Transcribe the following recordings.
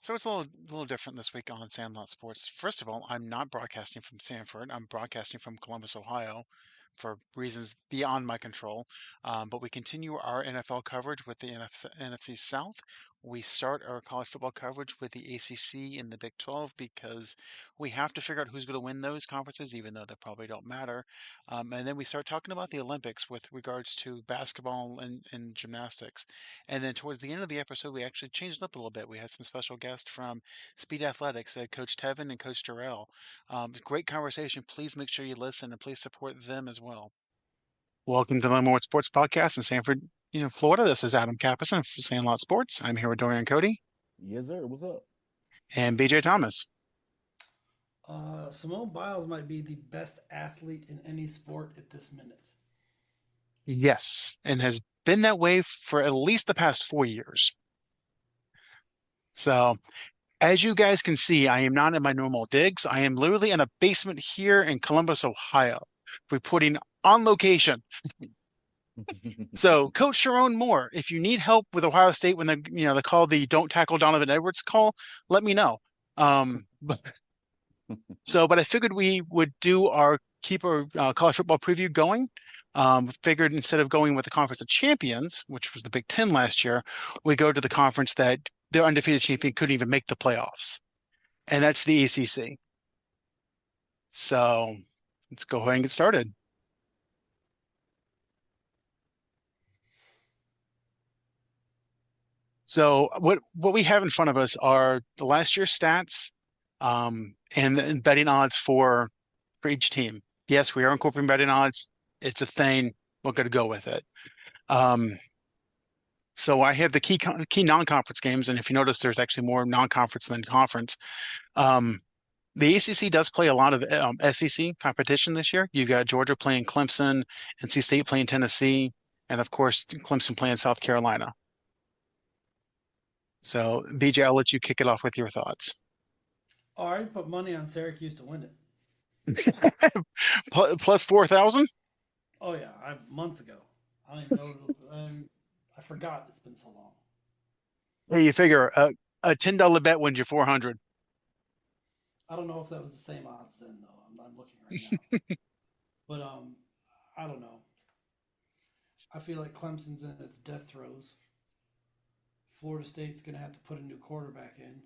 So it's a little different this week on Sandlot Sports. First of all, I'm not broadcasting from Sanford. I'm broadcasting from Columbus, Ohio, for reasons beyond my control. But we continue our NFL coverage with the NFC South. We start our college football coverage with the ACC and the Big 12 because we have to figure out who's going to win those conferences, even though they probably don't matter. And then we start talking about the Olympics with regards to basketball and gymnastics. And then towards the end of the episode, we actually changed it up a little bit. We had some special guests from Speed Athletics, Coach Tevin and Coach Jerryl. Great conversation. Please make sure you listen and please support them as well. Welcome to the More Sports Podcast in Sanford, Florida. This is Adam Capison for Sandlot Sports. I'm here with Dorian Cody Yes, sir. What's up? and BJ Thomas. Simone Biles might be the best athlete in any sport at this minute. Yes, and has been that way for at least the past 4 years. So as you guys can see, I am not in my normal digs. I am literally in a basement here in Columbus, Ohio, reporting on location. So, Coach Sharon Moore, if you need help with Ohio State when they call the "Don't tackle Donovan Edwards" call, let me know. But I figured we would keep our college football preview going. Figured instead of going with the Conference of Champions, which was the Big Ten last year, we go to the conference that their undefeated champion couldn't even make the playoffs, and that's the ACC. So let's go ahead and get started. So what we have in front of us are the last year's stats, and betting odds for each team. Yes, we are incorporating betting odds. It's a thing. We're going to go with it. So I have the key non-conference games, and if you notice, there's actually more non-conference than conference. The ACC does play a lot of SEC competition this year. You've got Georgia playing Clemson, NC State playing Tennessee, and of course Clemson playing South Carolina. So BJ, I'll let you kick it off with your thoughts. All right, put money on Syracuse to win it. Plus 4,000? Oh yeah, months ago. I don't even know. I forgot it's been so long. Hey, you figure a $10 bet wins you 400. I don't know if that was the same odds then though. I'm looking right now. But I don't know. I feel like Clemson's in its death throes. Florida State's going to have to put a new quarterback in.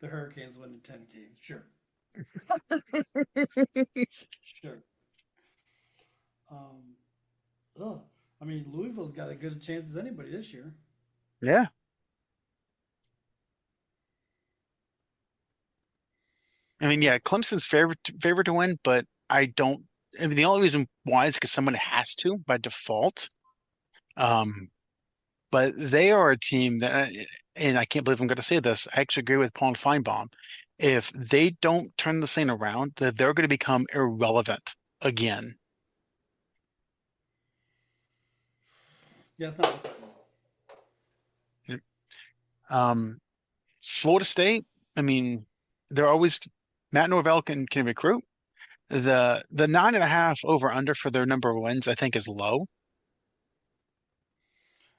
The Hurricanes winning 10 games. Sure. Sure. I mean, Louisville's got as good a chance as anybody this year. Yeah. I mean, yeah, Clemson's favorite to win, but I don't. I mean, the only reason why is because someone has to by default. Um, but they are a team that, and I can't believe I'm going to say this. I actually agree with Paul Feinbaum. If they don't turn this thing around, that they're going to become irrelevant again. Yeah, it's not looking good. Um, Florida State, I mean, they're always Matt Norvell can recruit. The 9.5 over under for their number of wins, I think, is low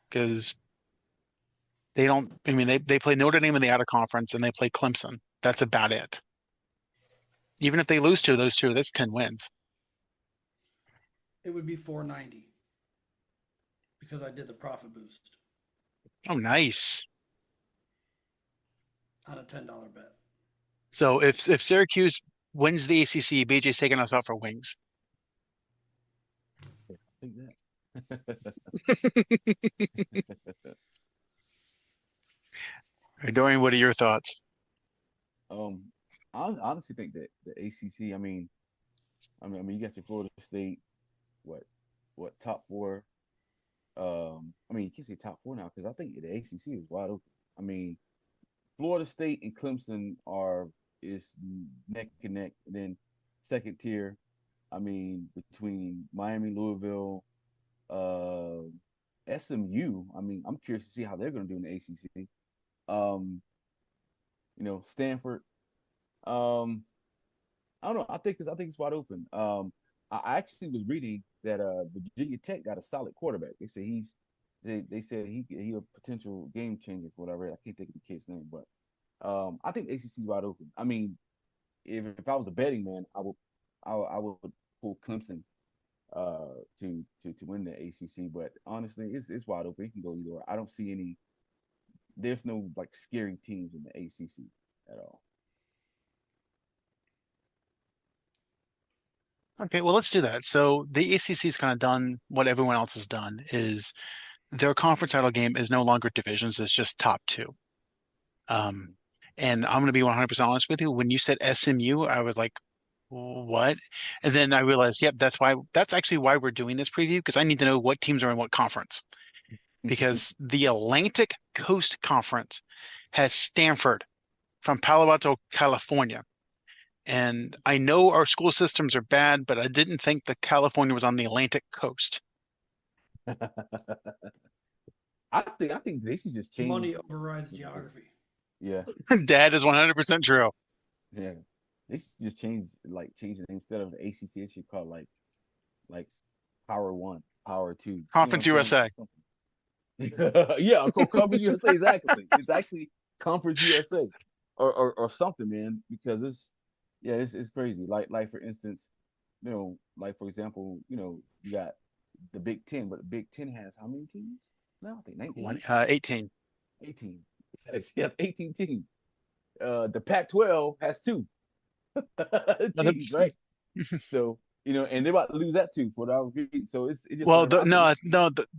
because they don't. I mean, they play Notre Dame in the out of conference and they play Clemson. That's about it. Even if they lose to those two, that's 10 wins. It would be 490 because I did the profit boost Oh, nice. on a $10 bet. So if Syracuse wins the ACC, BJ's taking us out for wings. I think that. Dorian, what are your thoughts? um, I honestly think that the ACC. You got your Florida State. What, top four? You can't say top four now because I think the ACC is wide open. I mean, Florida State and Clemson is neck and neck. And then second tier, between Miami, Louisville, uh, SMU. I'm curious to see how they're going to do in the ACC. Um, Stanford. Um, I don't know. I think it's wide open. I actually was reading that Virginia Tech got a solid quarterback. They say he's they said he a potential game changer for what I read. I can't think of the kid's name, but I think the ACC is wide open. I mean, if I was a betting man, I would pull Clemson to win the ACC. But honestly, it's wide open. It can go either way. I don't see any. There's no like scary teams in the ACC at all. Okay, well, let's do that. So the ACC's kind of done what everyone else has done is their conference title game is no longer divisions, it's just top two. Um, and I'm going to be 100% honest with you. When you said SMU, I was like, what? And then I realized, yep, that's actually why we're doing this preview because I need to know what teams are in what conference. Because the Atlantic Coast Conference has Stanford from Palo Alto, California. And I know our school systems are bad, but I didn't think that California was on the Atlantic coast. I think they should just change. Money overrides geography. Yeah, That is 100% true. yeah. They should just change it instead of the ACC. It should call like Power One, Power Two. You know Conference what I'm saying? USA. Yeah, Conference USA, exactly. It's actually Conference USA or something, man. Because it's crazy. Like for instance, like for example, you got the Big Ten, but the Big Ten has how many teams? No, I think 19, 18. 18. Yes, 18 teams. The Pac-12 has two teams, right? So and they're about to lose that too for the feet. So it's just Well, whatever. I think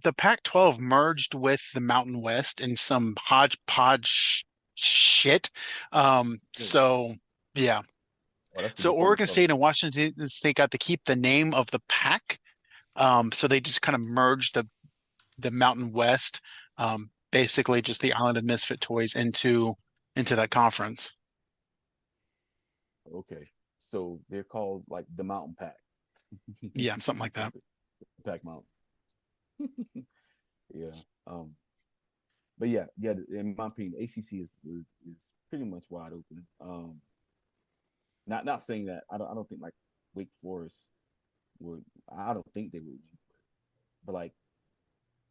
the Pac-12 merged with the Mountain West in some hodgepodge shit. it's So yeah. oh, that's the So before the Oregon color. State and Washington State got to keep the name of the pack. So they just kind of merged the Mountain West, basically just the Island of Misfit Toys into that conference. Okay, so they're called like the Mountain Pack. Yeah, something like that. Pack Mountain. Yeah. But yeah. In my opinion, ACC is pretty much wide open. Not saying that I don't think like Wake Forest would. I don't think they would win, but like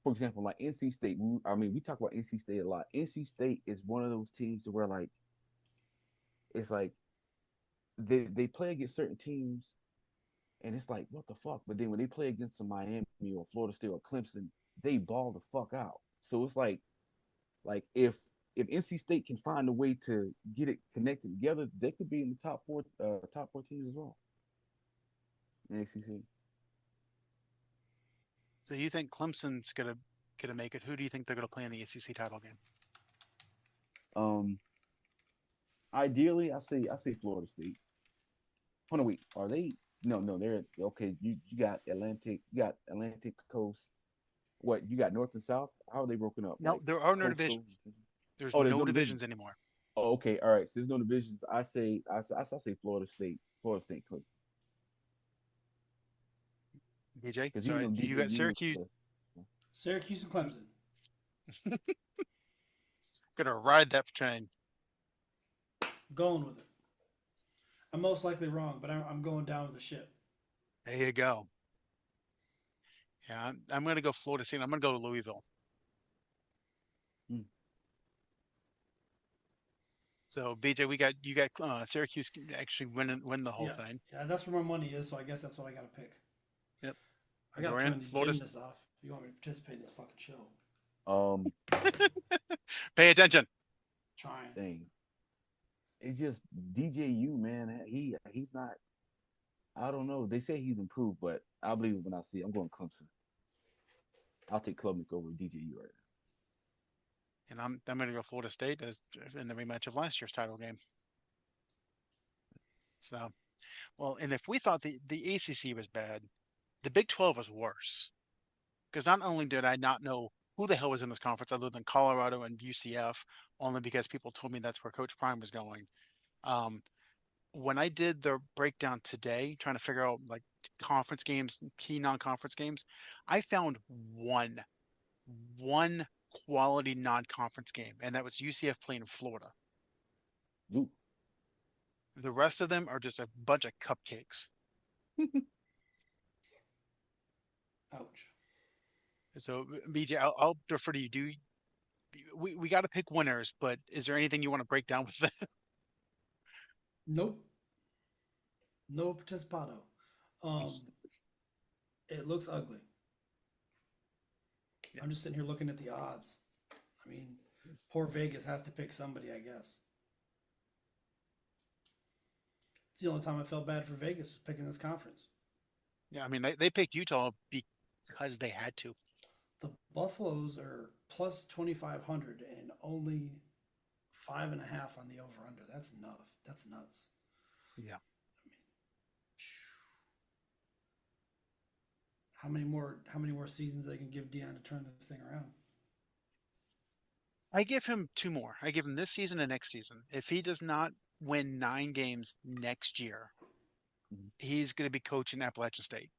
for example, like NC State. I mean, we talk about NC State a lot. NC State is one of those teams where like it's like they play against certain teams and it's like what the fuck. But then when they play against a Miami or Florida State or Clemson, they ball the fuck out. So it's like if NC State can find a way to get it connected together, they could be in the top four teams as well in ACC. So you think Clemson's gonna make it? Who do you think they're gonna play in the ACC title game? Um, Ideally, I say Florida State. Oh no, wait, are they? No, they're okay. You got Atlantic Coast. What you got North and South? How are they broken up? No, Like there are no coastal. divisions. There's Oh, there's no no division. divisions anymore. Oh, okay, all right. So there's no divisions. I say Florida State. Florida State Coast. DJ, Because so you got DJU. Syracuse Syracuse and Clemson. gonna ride that train. Going with it. I'm most likely wrong, but I'm going down with the ship. There you go. Yeah, I'm gonna go Florida State. I'm gonna go to Louisville. Hmm. So BJ, you got Syracuse actually win the whole Yeah, thing. yeah, that's where my money is. So I guess that's what I got to pick. Yep. I got We're to in turn these Florida. gymnasts off. If you want me to participate in this fucking show? Um, Pay attention. Trying. Dang. It's just DJU, man. He's not. I don't know. They say he's improved, but I believe it when I see it. I'm going Clemson. I'll take Klubnik over DJU right And I'm gonna go Florida State as in the rematch of last year's title game. So well, and if we thought the ACC was bad, the Big 12 was worse. Because not only did I not know who the hell was in this conference other than Colorado and UCF, only because people told me that's where Coach Prime was going. Um, when I did the breakdown today, trying to figure out like conference games, key non-conference games, I found one quality non-conference game, and that was UCF playing Florida. now. Ooh. The rest of them are just a bunch of cupcakes. Ouch. So, BJ, I'll defer to you. We got to pick winners, but is there anything you want to break down with that? Nope. No participado. Um, it looks ugly. Yeah. I'm just sitting here looking at the odds. I mean, poor Vegas has to pick somebody, I guess. It's the only time I felt bad for Vegas was picking this conference. Yeah, I mean, they picked Utah because they had to. The Buffaloes are plus 2,500 and only 5.5 on the over under. That's nuts. That's nuts. Yeah. I mean, how many more seasons they can give Dion to turn this thing around? I give him two more. I give him this season and next season. If he does not win 9 games next year, Mhm. he's going to be coaching Appalachian State.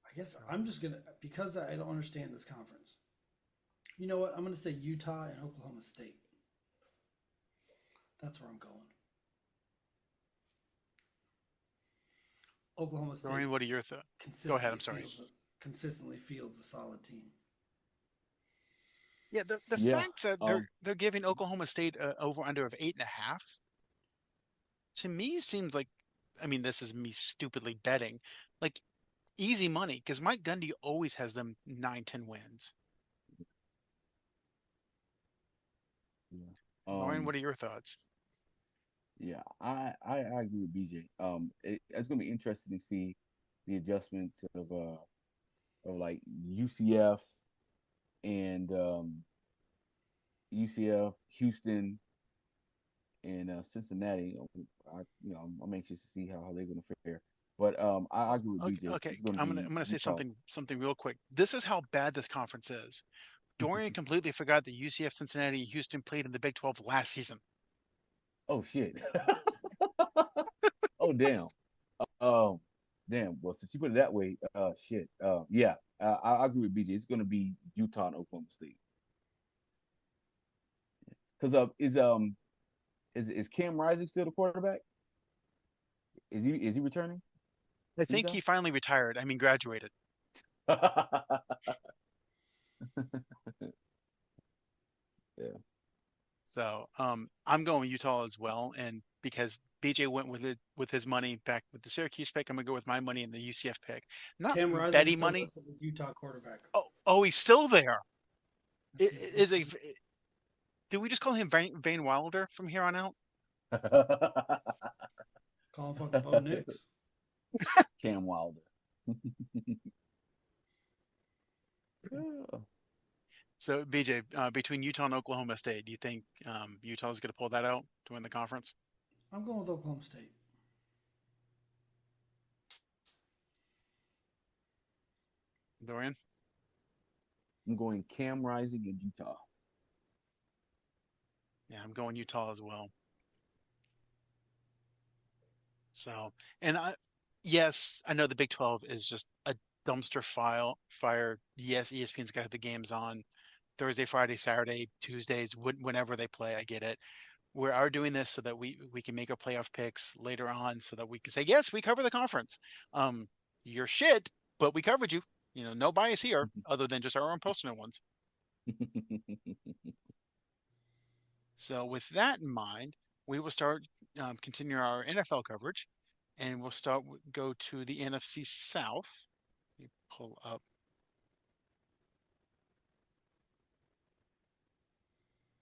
I guess I'm just gonna because I don't understand this conference. You know what? I'm gonna say Utah and Oklahoma State. That's where I'm going. Oklahoma State Dorian, what are your thoughts? Go ahead. consistently I'm sorry. fields a solid team. Yeah, the Yeah. fact that they're giving Oklahoma State a over under of 8.5 to me seems like, I mean, this is me stupidly betting, like easy money because Mike Gundy always has them 9, 10 wins. Yeah. Dorian, Um, what are your thoughts? yeah, I agree with BJ. It's gonna be interesting to see the adjustments of like UCF and UCF, Houston, and Cincinnati. I'm anxious to see how they're gonna fare. But I agree with Okay, BJ. okay. It's gonna I'm gonna be I'm gonna say Utah. something real quick. This is how bad this conference is. Dorian completely forgot that UCF, Cincinnati, and Houston played in the Big 12 last season. Oh shit. Oh damn. Um, damn. Well, since you put it that way, shit. Yeah, I agree with BJ. It's gonna be Utah and Oklahoma State. Because is Cam Rising still the quarterback? Is he returning I for think Utah? he finally retired. I mean, graduated. Yeah. So I'm going Utah as well, and because BJ went with it with his money back with the Syracuse pick, I'm gonna go with my money in the UCF pick. Not Cam Rising betting still money. listed as Utah quarterback. Oh, he's still there. He's Is a listed. do we just call him Vane Wilder from here on out? Call him fucking Bo Nix. Cam Wilder. Yeah. So BJ, between Utah and Oklahoma State, do you think Utah's going to pull that out to win the conference? I'm going with Oklahoma State. Dorian? I'm going Cam Rising in Utah. Yeah, I'm going Utah as well. So, and yes, I know the Big 12 is just a dumpster fire. Yes, ESPN's got the games on Thursday, Friday, Saturday, Tuesdays, whenever they play. I get it. We are doing this so that we can make our playoff picks later on, so that we can say yes, we cover the conference. Um, you're shit, but we covered you. You know, no bias here, other than just our own personal ones. So, with that in mind, we will start continue our NFL coverage, and we'll go to the NFC South. Let me pull up.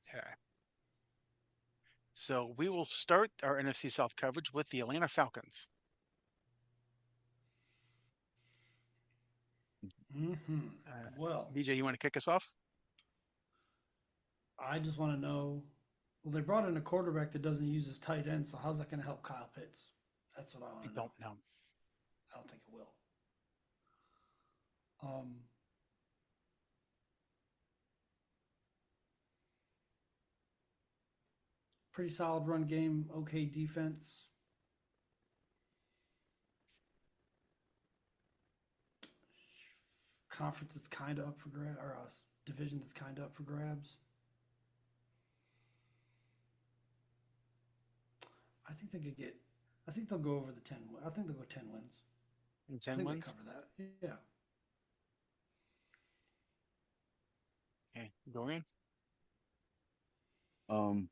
Okay. So we will start our NFC South coverage with the Atlanta Falcons. Mm-hmm. Uh, Well, BJ, you want to kick us off? I just want to know. Well, they brought in a quarterback that doesn't use his tight end, so how's that going to help Kyle Pitts? That's what I want I to know. don't know. I don't think it will. Um, Pretty solid run game, okay defense. Conference that's kind of up for grabs, or a division that's kind of up for grabs. I think they could get I think they'll go over the 10. I think they'll go 10 wins. And I 10 think they wins. cover that. Yeah. Okay, Dorian. Um,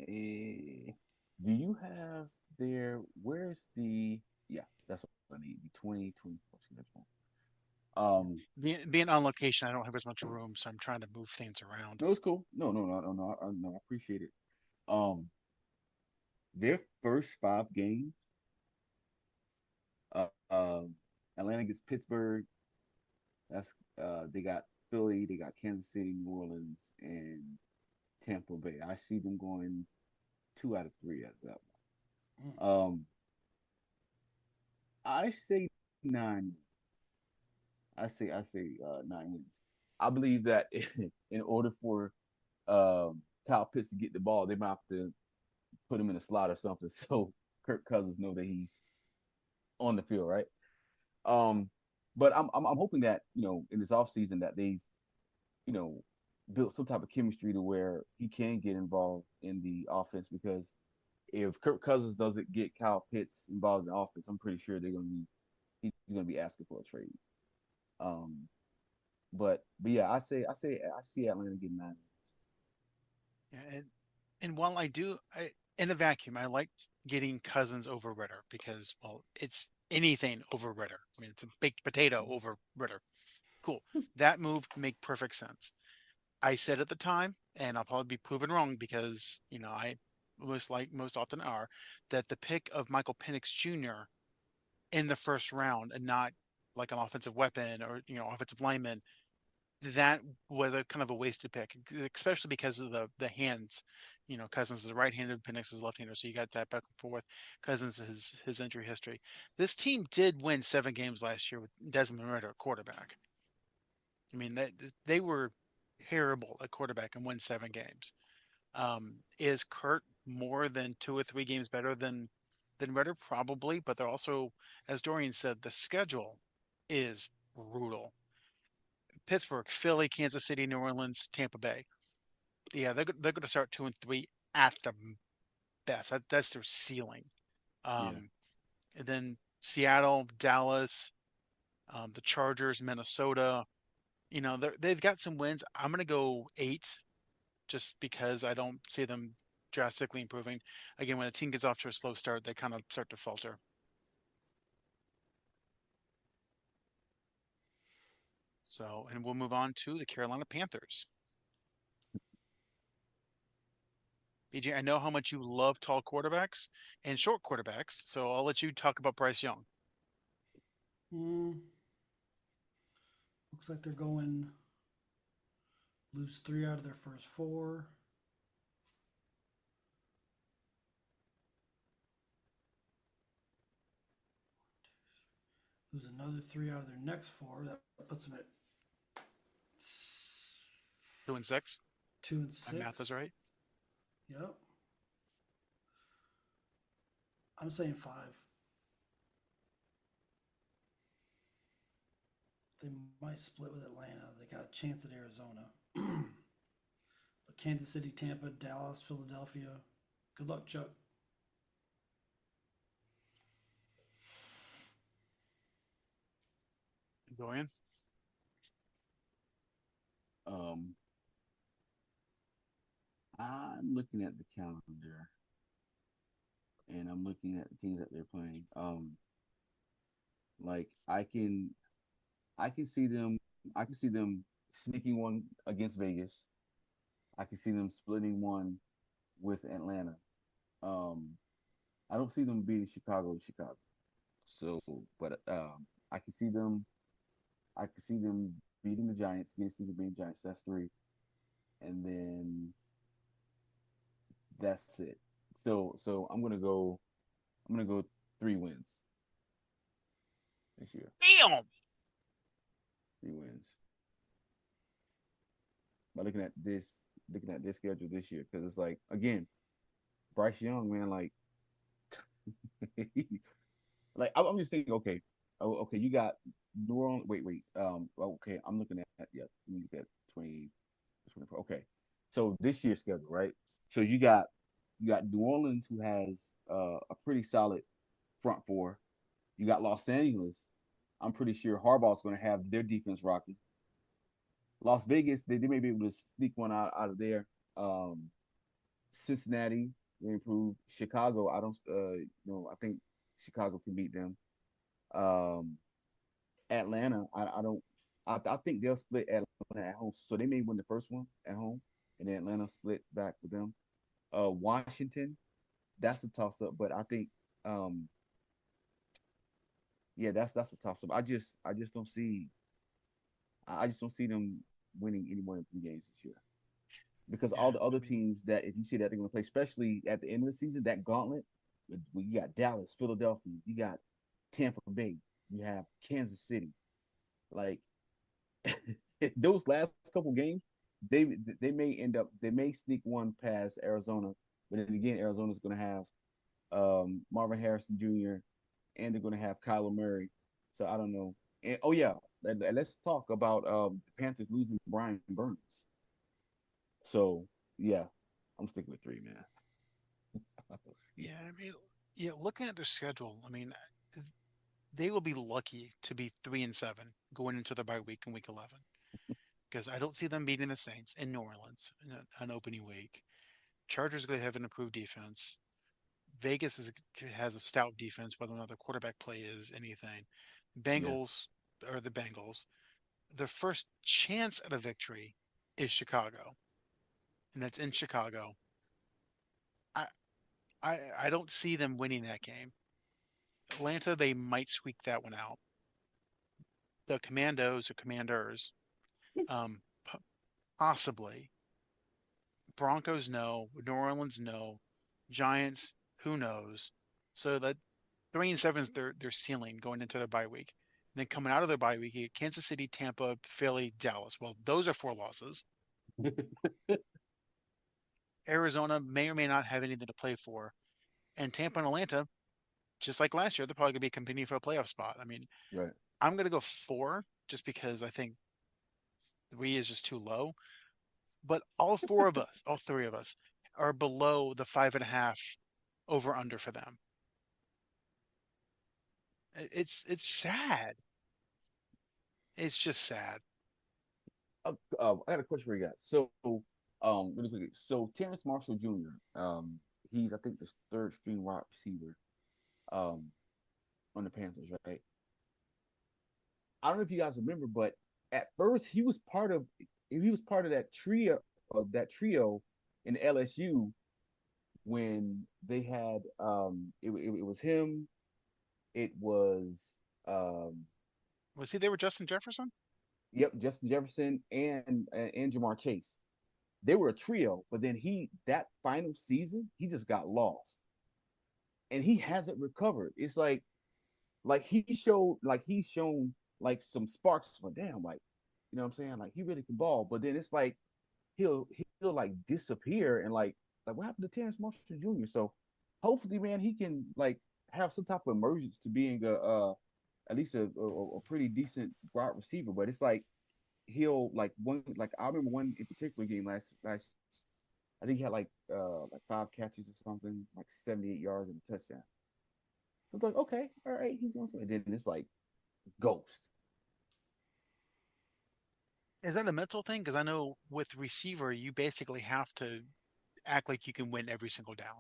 do you have there? Where's the? Yeah, that's what I need. The 2024 schedule. Yeah. Um, Being on location, I don't have as much room, so I'm trying to move things around. no, it's cool. No. No, I appreciate it. Um, their first 5 games. Uh, um, Atlanta gets Pittsburgh. That's they got Philly, they got Kansas City, New Orleans, and Tampa Bay. I see them going 2 out of 3 out of that Mm. one. I say 9. I say 9 wins. I believe that in order for Kyle Pitts to get the ball, they might have to put him in a slot or something, so Kirk Cousins know that he's on the field, right? Um, but I'm hoping that in this offseason that they you know built some type of chemistry to where he can get involved in the offense because if Kirk Cousins doesn't get Kyle Pitts involved in the offense, I'm pretty sure he's gonna be asking for a trade. Um, but yeah, I see Atlanta getting 9. Yeah, and while in a vacuum, I liked getting Cousins over Ritter because, well, it's anything over Ritter. I mean, it's a baked potato over Ritter. Cool. That move make perfect sense. I said at the time, and I'll probably be proven wrong because, I most often are, that the pick of Michael Penix Jr. in the first round and not like an offensive weapon or, offensive lineman, that was a kind of a wasted pick, especially because of the hands. Cousins is right-handed, Penix is left-hander, so you got that back and forth. Cousins his injury history. This team did win 7 games last year with Desmond Ridder at quarterback. I mean, they were terrible at quarterback and won 7 games. Is Kurt more than 2 or 3 games better than Ridder? Probably, but they're also, as Dorian said, the schedule is brutal. Pittsburgh, Philly, Kansas City, New Orleans, Tampa Bay. Yeah, they're going to start 2 and 3 at the best. That's their ceiling. Yeah. Um, and then Seattle, Dallas, the Chargers, Minnesota. They've got some wins. I'm going to go 8, just because I don't see them drastically improving. Again, when the team gets off to a slow start, they kind of start to falter. So, and we'll move on to the Carolina Panthers. BJ, I know how much you love tall quarterbacks and short quarterbacks, so I'll let you talk about Bryce Young. Mm. Looks like they're going lose 3 out of their first 4. Lose another 3 out of their next 4. That puts them at 2 and 6. two and My math is six. right. Yep. I'm saying 5. They might split with Atlanta. They got a chance at Arizona. But Kansas City, Tampa, Dallas, Philadelphia. Good luck, Chuck. Dorian. Um, I'm looking at the calendar and I'm looking at the teams that they're playing. Like I can see them I can see them sneaking one against Vegas. I can see them splitting one with Atlanta. Um, I don't see them beating Chicago to Chicago. So, but I can see them. I can see them beating the Giants, getting sneaky beating Giants. That's 3, and then that's it. So I'm gonna go. I'm gonna go 3 wins this year. Damn. 3 wins. By looking at this schedule this year, because it's like again, Bryce Young, man, like, like I'm just thinking, okay, oh, okay, you got New Orleans. Wait. Okay, I'm looking at yeah. Let me look at 20, 24. Okay, so this year's schedule, right? So you got You got New Orleans, who has a pretty solid front four. You got Los Angeles. I'm pretty sure Harbaugh's going to have their defense rocking. Las Vegas, they may be able to sneak one out of there. Um, Cincinnati, they improved. Chicago, I don't, I think Chicago can beat them. Um, Atlanta, I don't, I think they'll split Atlanta at home, so they may win the first one at home, and then Atlanta split back with them. Washington, that's a toss up, but I think, um, yeah, that's a toss up. I just don't see, I just don't see them winning any more than 3 games this year because all Yeah, the I other mean, teams that if you see that they're going to play, especially at the end of the season, that gauntlet, you got Dallas, Philadelphia, you got Tampa Bay, you have Kansas City. Like those last couple games, they may end up they may sneak one past Arizona, but then again, Arizona's going to have Marvin Harrison Jr. and they're going to have Kyler Murray. So I don't know. And oh yeah, let's talk about the Panthers losing Brian Burns. So yeah, I'm sticking with three, man. yeah, I mean, yeah, looking at their schedule, I mean, they will be lucky to be 3-7 going into the bye week in week 11 because I don't see them beating the Saints in New Orleans in an opening week. Chargers going to have an improved defense. Vegas has a stout defense, whether or not their quarterback play is anything. Yeah, Bengals are the Bengals. Their first chance at a victory is Chicago, and that's in Chicago. I I don't see them winning that game. Atlanta, they might squeak that one out. The Commandos or Commanders, um, possibly. Broncos, no. New Orleans, no. Giants, who knows? So that 3-7 is their ceiling going into their bye week. And then coming out of their bye week, you get Kansas City, Tampa, Philly, Dallas. Well, those are 4 losses. Arizona may or may not have anything to play for. And Tampa and Atlanta, just like last year, they're probably going to be competing for a playoff spot. I mean, right. I'm going to go 4 just because I think 3 is just too low. But all 4 of us, all 3 of us, are below the 5.5 over under for them. It's sad. It's just sad. I got a question for you guys. So, really quickly. So, Terrence Marshall Jr. He's I think the third string wide receiver, um, on the Panthers, right? I don't know if you guys remember, but at first he was part of that trio in LSU when they had it was him, it was um Was he there with Justin Jefferson? yep, Justin Jefferson and Jamar Chase. They were a trio, but then he that final season he just got lost and he hasn't recovered. It's like he's shown like some sparks for damn, like you know what I'm saying, like he really can ball, but then it's like he'll like disappear and like what happened to Terrence Marshall Jr. So hopefully, man, he can like have some type of emergence to being a at least a pretty decent wide receiver. But it's like he'll like I remember one in particular game last I think he had like 5 catches or something, like 78 yards and a touchdown. So it's like, okay, all right, he's going to. And then it's like ghost. Is that a mental thing? Because I know with receiver, you basically have to act like you can win every single down.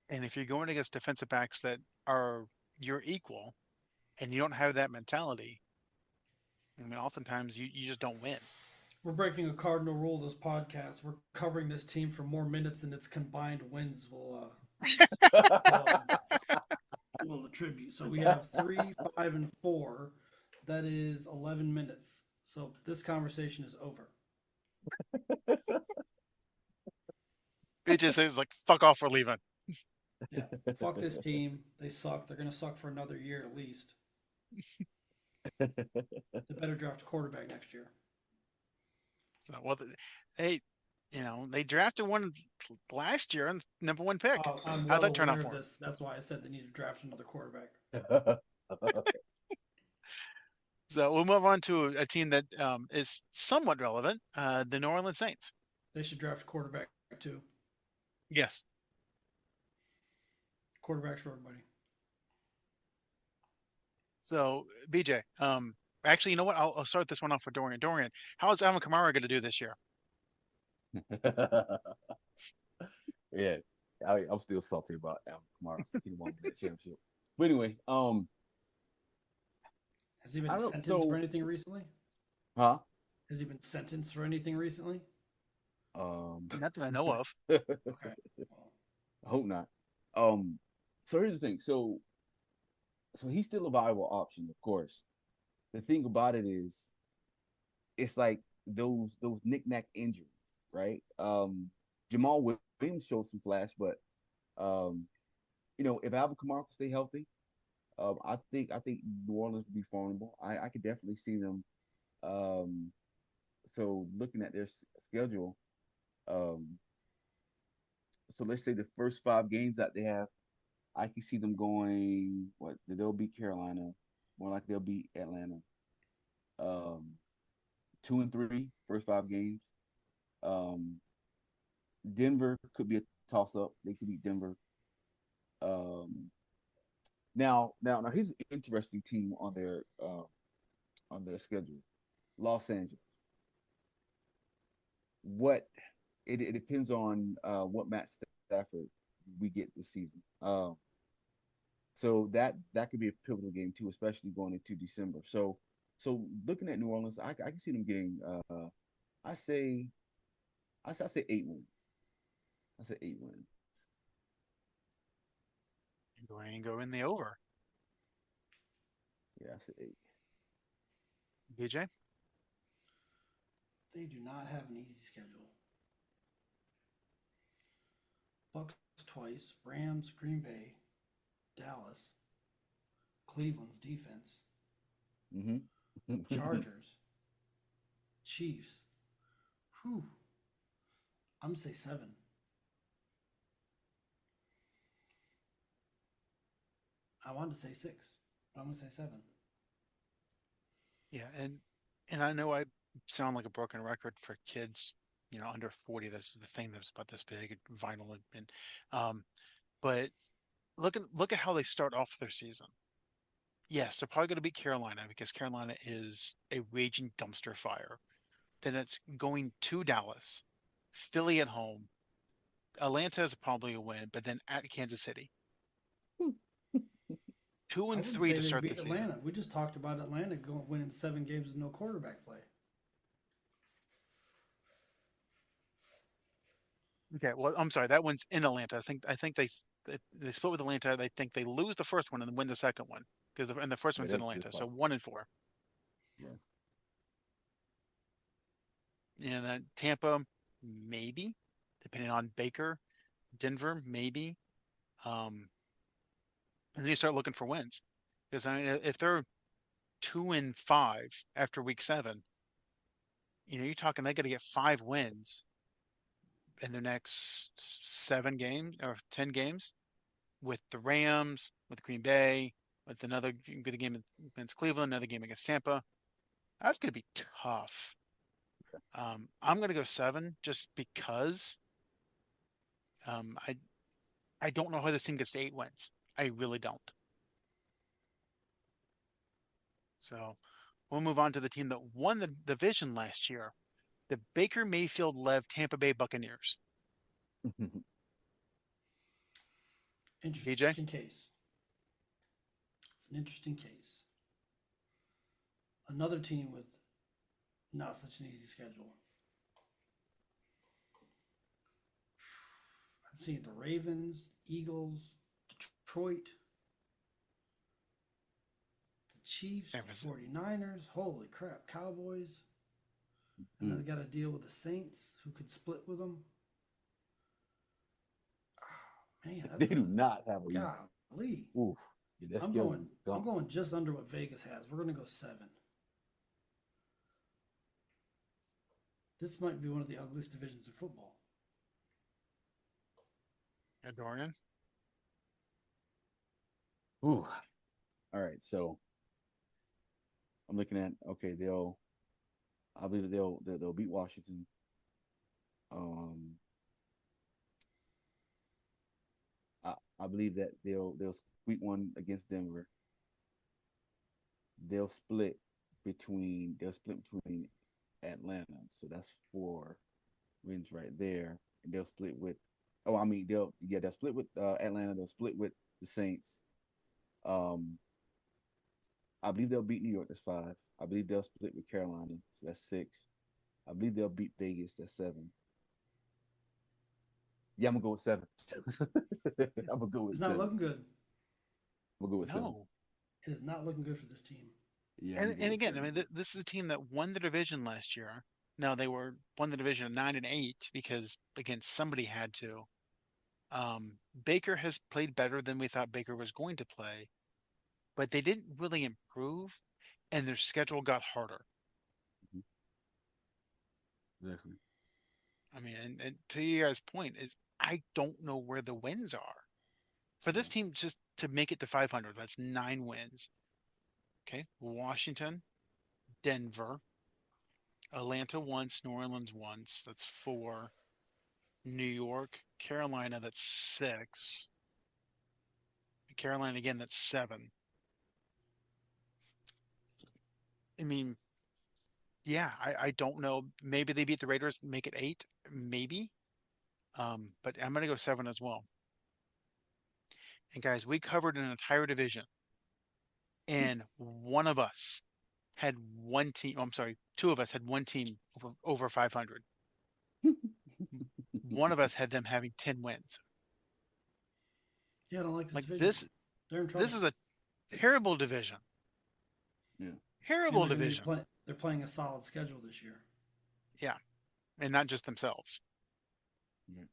And if you're going against defensive backs that are your equal and you don't have that mentality, I mean, oftentimes you just don't win. We're breaking a cardinal rule of this podcast. We're covering this team for more minutes than its combined wins will attribute. So we have 3, 5, and 4. That is 11 minutes. So this conversation is over. It just is like, fuck off, we're leaving. Yeah. Fuck this team. They suck. They're going to suck for another year at least. They better draft a quarterback next year. So, well, they, they drafted one last year and #1 pick. I'm How'd well that turn out aware for of him? this. That's why I said they need to draft another quarterback. So we'll move on to a team that is somewhat relevant, the New Orleans Saints. They should draft a quarterback too. Yes. Quarterbacks for everybody. So BJ, actually, you know what? I'll start this one off with Dorian. Dorian, how is Alvin Kamara going to do this year? Yeah, I'm still salty about Alvin Kamara. He won that championship. But anyway, Has he I been don't know. sentenced for So, anything recently? huh? Has he been sentenced for anything recently? Um, Not that I know of. I Okay. Well, hope not. Um, so here's the thing. So he's still a viable option, of course. The thing about it is, it's like those knick-knack injuries, right? Jamal Williams showed some flash, but um, if Alvin Kamara can stay healthy, I think New Orleans would be formidable. I could definitely see them. Um, so looking at their schedule, um, so let's say the first 5 games that they have, I can see them going. What they'll beat Carolina, more like they'll beat Atlanta. Um, 2-3 first 5 games. Um, Denver could be a toss up. They could beat Denver. Um, now here's an interesting team on their schedule. Los Angeles. What it depends on what Matt Stafford we get this season. So that could be a pivotal game too, especially going into December. So looking at New Orleans, I can see them getting I say I say 8 wins. I say 8 wins. Dorian go in the over. Yeah, I say eight. BJ, they do not have an easy schedule. Bucks twice, Rams, Green Bay, Dallas, Cleveland's defense, Mm-hmm. Chargers, Chiefs. Whew. I'm gonna say 7. I wanted to say 6, but I'm gonna say 7. yeah, and I know I sound like a broken record for kids, under 40. This is the thing that's about this big, vinyl, and but look at how they start off their season. Yes, they're probably going to beat Carolina because Carolina is a raging dumpster fire. Then it's going to Dallas, Philly at home. Atlanta is probably a win, but then at Kansas City. Two I and wouldn't three say to they start the beat season. Atlanta. We just talked about Atlanta going winning 7 games with no quarterback play. Okay, well, I'm sorry, that one's in Atlanta. I think they split with Atlanta. They think they lose the first one and then win the second one because and the first Yeah, one's in that's Atlanta. So possible. 1-4. Yeah. And then Tampa, maybe, depending on Baker. Denver, maybe. Um, and then you start looking for wins because I mean, if they're 2-5 after week 7, you're talking they got to get 5 wins in their next 7 games or 10 games with the Rams, with Green Bay, with another good game against Cleveland, another game against Tampa. That's going to be tough. I'm going to go 7 just because I don't know how this team gets to 8 wins. I really don't. So we'll move on to the team that won the division last year, the Baker Mayfield-led Tampa Bay Buccaneers. BJ? Interesting case. It's an interesting case. Another team with not such an easy schedule. I'm seeing the Ravens, Eagles, Detroit, the Chiefs, San the Francisco. 49ers. Holy crap, Cowboys. And then they got to deal with the Saints, who could split with them. Oh, man, They that's do a not have a lead. golly. Oof. Yeah, that I'm schedule going. is I'm gone. going just under what Vegas has. We're going to go 7. This might be one of the ugliest divisions in football. Yeah, Dorian? Ooh. All right. So I'm looking at okay. I believe that, they'll, they'll beat Washington. Um, I believe that they'll sweep one against Denver. They'll split between Atlanta. So that's 4 wins right there. And they'll split with they'll split with Atlanta. They'll split with the Saints. Um, I believe they'll beat New York. That's 5. I believe they'll split with Carolina. So that's 6. I believe they'll beat Vegas. That's 7. Yeah, I'm gonna go with 7. I'm gonna go with It's not 7. looking good. I'm gonna go with 7. No. It is not looking good for this team. Yeah, I'm And gonna go and with again, I 7. mean, this is a team that won the division last year. Now they won the division at 9-8 because again somebody had to. Baker has played better than we thought Baker was going to play, but they didn't really improve, and their schedule got harder. Mhm. Exactly. I mean, and to you guys' point is, I don't know where the wins are for this Yeah. team just to make it to 500. That's 9 wins. Okay, Washington, Denver, Atlanta once, New Orleans once. That's 4. New York, Carolina. That's 6. Carolina again. That's 7. I mean, yeah, I don't know. Maybe they beat the Raiders, make it 8, maybe. But I'm gonna go 7 as well. And guys, we covered an entire division, and one of us had one team. Oh, I'm sorry, 2 of us had one team over 500. One of us had them having 10 wins. Yeah, I don't like this Like division. this, They're in this trouble. is a terrible division. Yeah. And Terrible they're going to be division. playing. They're playing a solid schedule this year. Yeah, and not just themselves. Yeah.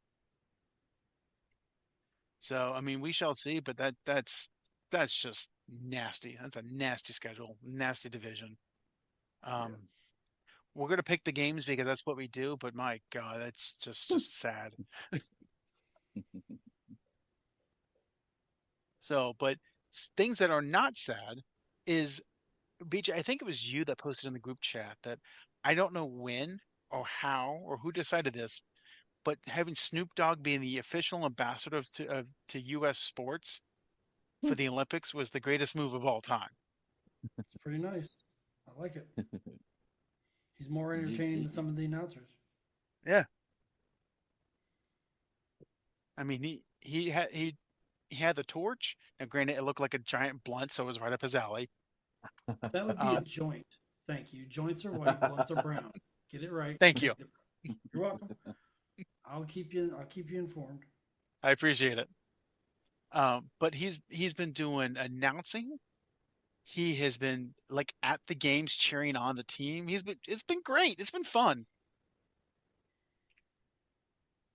So I mean, we shall see. But that's just nasty. That's a nasty schedule, nasty division. Yeah. Um, we're gonna pick the games because that's what we do. But my God, that's just sad. So, but things that are not sad is BJ. I think it was you that posted in the group chat that I don't know when or how or who decided this, but having Snoop Dogg being the official ambassador to U.S. sports for the Olympics was the greatest move of all time. It's pretty nice. I like it. He's more Ye- entertaining ye- than some of the announcers. Yeah, I mean he had the torch. Now, granted, it looked like a giant blunt, so it was right up his alley. That would be a Um, joint. Thank you. Joints are white, blunts are brown. Get it right. thank you. You're welcome. I'll keep you. I'll keep you informed. I appreciate it. But he's been doing announcing. He has been like at the games cheering on the team. It's been great. It's been fun.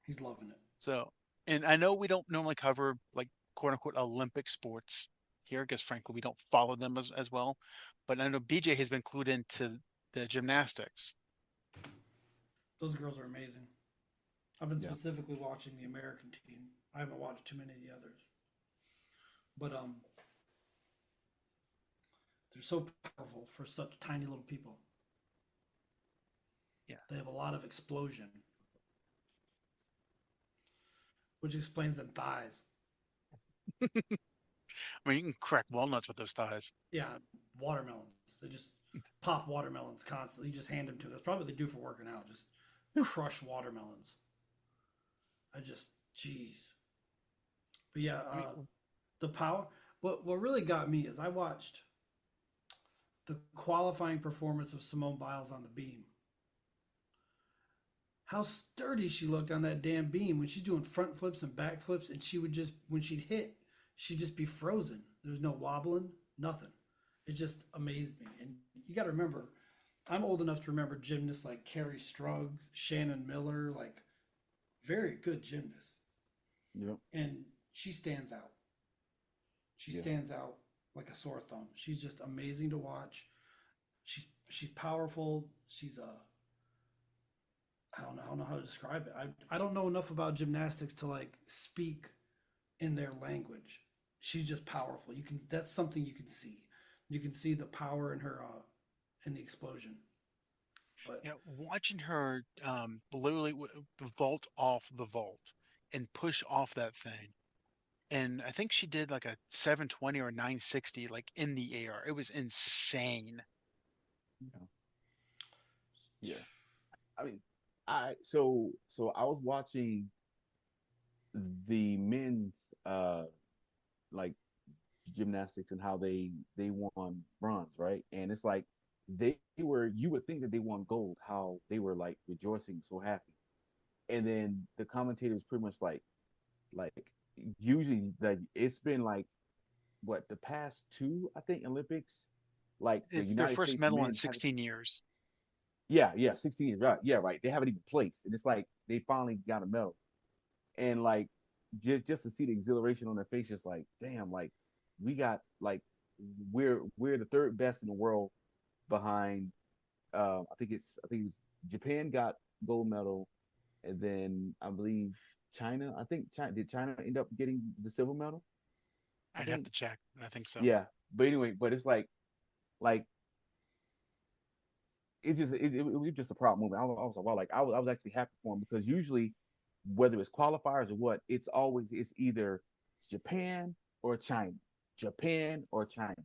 He's loving it. So, and I know we don't normally cover like quote unquote Olympic sports here because frankly we don't follow them as well. But I know BJ has been clued into the gymnastics. Those girls are amazing. I've been Yeah. specifically watching the American team. I haven't watched too many of the others, but they're so powerful for such tiny little people. Yeah. They have a lot of explosion, which explains them thighs. I mean, you can crack walnuts with those thighs. Yeah, watermelons. They just pop watermelons constantly. You just hand them to them. That's probably what they do for working out. Just crush watermelons. Jeez. But yeah, I mean, the power. What really got me is I watched the qualifying performance of Simone Biles on the beam. How sturdy she looked on that damn beam when she's doing front flips and back flips, and she would just when she'd hit, she'd just be frozen. There's no wobbling, nothing. It just amazed me. And you got to remember, I'm old enough to remember gymnasts like Carrie Struggs, Shannon Miller, like very good gymnasts. Yep. And she stands out. She Yeah. stands out like a sore thumb. She's just amazing to watch. She's powerful. She's I don't know how to describe it. I don't know enough about gymnastics to like speak in their language. She's just powerful. That's something you can see. You can see the power in her in the explosion. But yeah, watching her literally vault off the vault and push off that thing. and I think she did like a 720 or 960 like in the air. It was insane. Yeah. Yeah. I mean, so I was watching the men's like gymnastics and how they won bronze, right? And it's like they were you would think that they won gold, how they were like rejoicing so happy. And then the commentators pretty much like usually like it's been like what the past two I think Olympics, like the It's their United first States medal in men haven't. 16 years. Yeah, 16 years, right? Yeah, right. They haven't even placed, and it's like they finally got a medal, and like just to see the exhilaration on their faces, like damn, like we got like we're the third best in the world behind. I think it was Japan got gold medal, and then I believe China. I think China end up getting the silver medal? I I'd have think. to check, but I think so. Yeah, but anyway, but it's like it was just a proud moment. I was like, wow, like I was actually happy for him because usually, whether it's qualifiers or what, it's either Japan or China, Japan or China,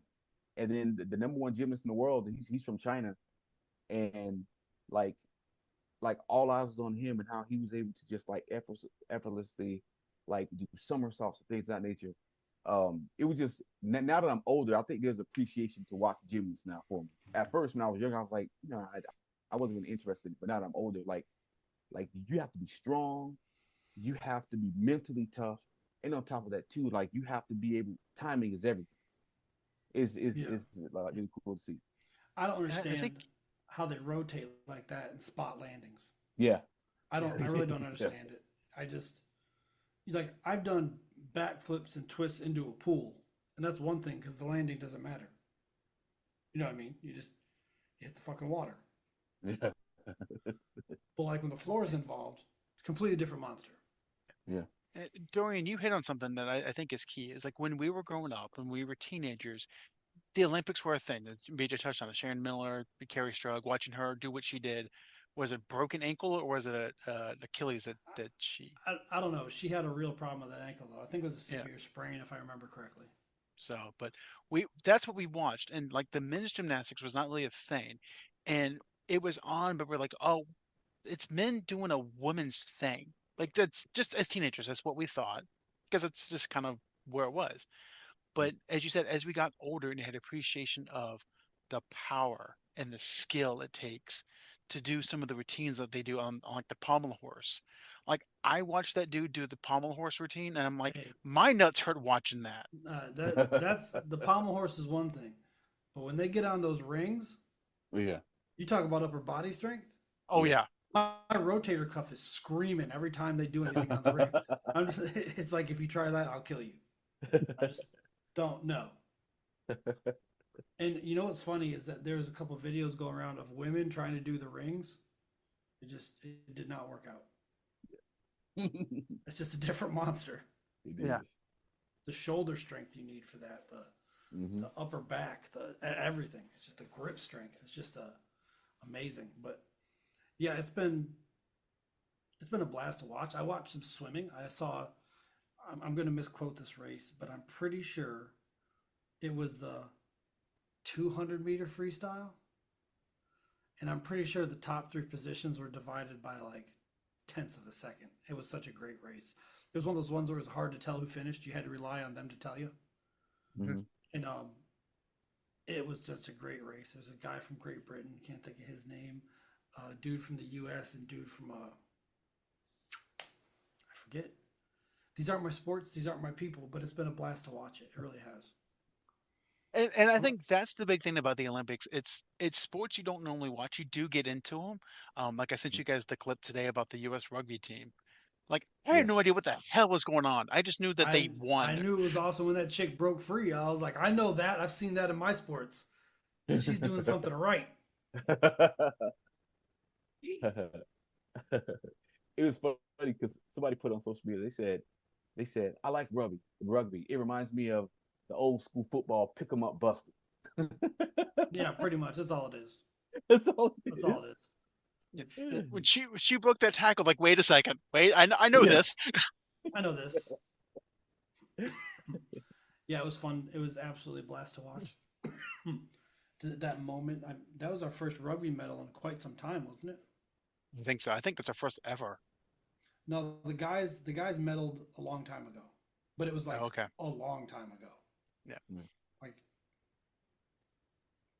and then the number one gymnast in the world, he's from China, and like like all eyes was on him and how he was able to just like effortlessly like do somersaults and things of that nature. It was just now that I'm older, I think there's appreciation to watch gymnasts now for me. At first, when I was younger, I was like, I wasn't really interested. But now that I'm older, like you have to be strong, you have to be mentally tough, and on top of that too, like you have to be able. Timing is everything. Yeah. Is like really cool to see. I don't And I think understand how they rotate like that in spot landings. Yeah, I yeah, don't. I really don't yeah, understand it. I just like I've done backflips and twists into a pool, and that's one thing because the landing doesn't matter. You know what I mean? You hit the fucking water. yeah, But like when the floor is involved, it's a completely different monster. yeah. Dorian, you hit on something that I think is key. Is like when we were growing up, when we were teenagers, the Olympics were a thing. It's BJ touched on it. Sharon Miller, Carrie Strug, watching her do what she did. Was it broken ankle or was it an Achilles that she? I don't know. She had a real problem with that ankle though. I think it was a Yeah. severe sprain if I remember correctly. So, but we that's what we watched, and like the men's gymnastics was not really a thing, and it was on, but we're like, oh, it's men doing a woman's thing. Like that's just as teenagers, that's what we thought, because it's just kind of where it was. But as you said, as we got older and had appreciation of the power and the skill it takes to do some of the routines that they do on like the pommel horse. Like I watched that dude do the pommel horse routine, and I'm like, Hey, my nuts hurt watching that. that's the pommel horse is one thing, but when they get on those rings, Yeah, you talk about upper body strength. Oh yeah. yeah. My rotator cuff is screaming every time they do anything on the rings. It's like if you try that, I'll kill you. I just don't know. And you know what's funny is that there's a couple of videos going around of women trying to do the rings. It did not work out. it It's just a different monster. Yeah. is. The shoulder strength you need for that, Hmm. the upper back, the everything. It's just the grip strength. It's just amazing. But yeah, it's been a blast to watch. I watched some swimming. I saw. I'm going to misquote this race, but I'm pretty sure it was the 200-meter freestyle, and I'm pretty sure the top three positions were divided by like tenths of a second. It was such a great race. It was one of those ones where it was hard to tell who finished. You had to rely on them to tell you. Hmm. And it was such a great race. There's a guy from Great Britain, can't think of his name, dude from the U.S. and dude from I forget. These aren't my sports. These aren't my people. But it's been a blast to watch it. It really has. And I think that's the big thing about the Olympics. It's sports you don't normally watch. You do get into them. Like I sent you guys the clip today about the U.S. rugby team. Like I had Yeah. no idea what the hell was going on. I just knew that they I won. knew it was awesome when that chick broke free. I was like, I know that. I've seen that in my sports. She's doing something right. It was funny because somebody put on social media. They said I like rugby. Rugby. It reminds me of the old school football. Pick 'em up, busted. Yeah, pretty much. That's all it is. That's all it That's is. all it is. When she broke that tackle, like wait a second, wait, I know Yeah. this. I know this. Yeah, it was fun. It was absolutely a blast to watch. That moment, that was our first rugby medal in quite some time, wasn't it? I think so. I think that's our first ever. No, the guys medaled a long time ago, but it was Oh, like okay. a long time ago, Yeah. Mm. like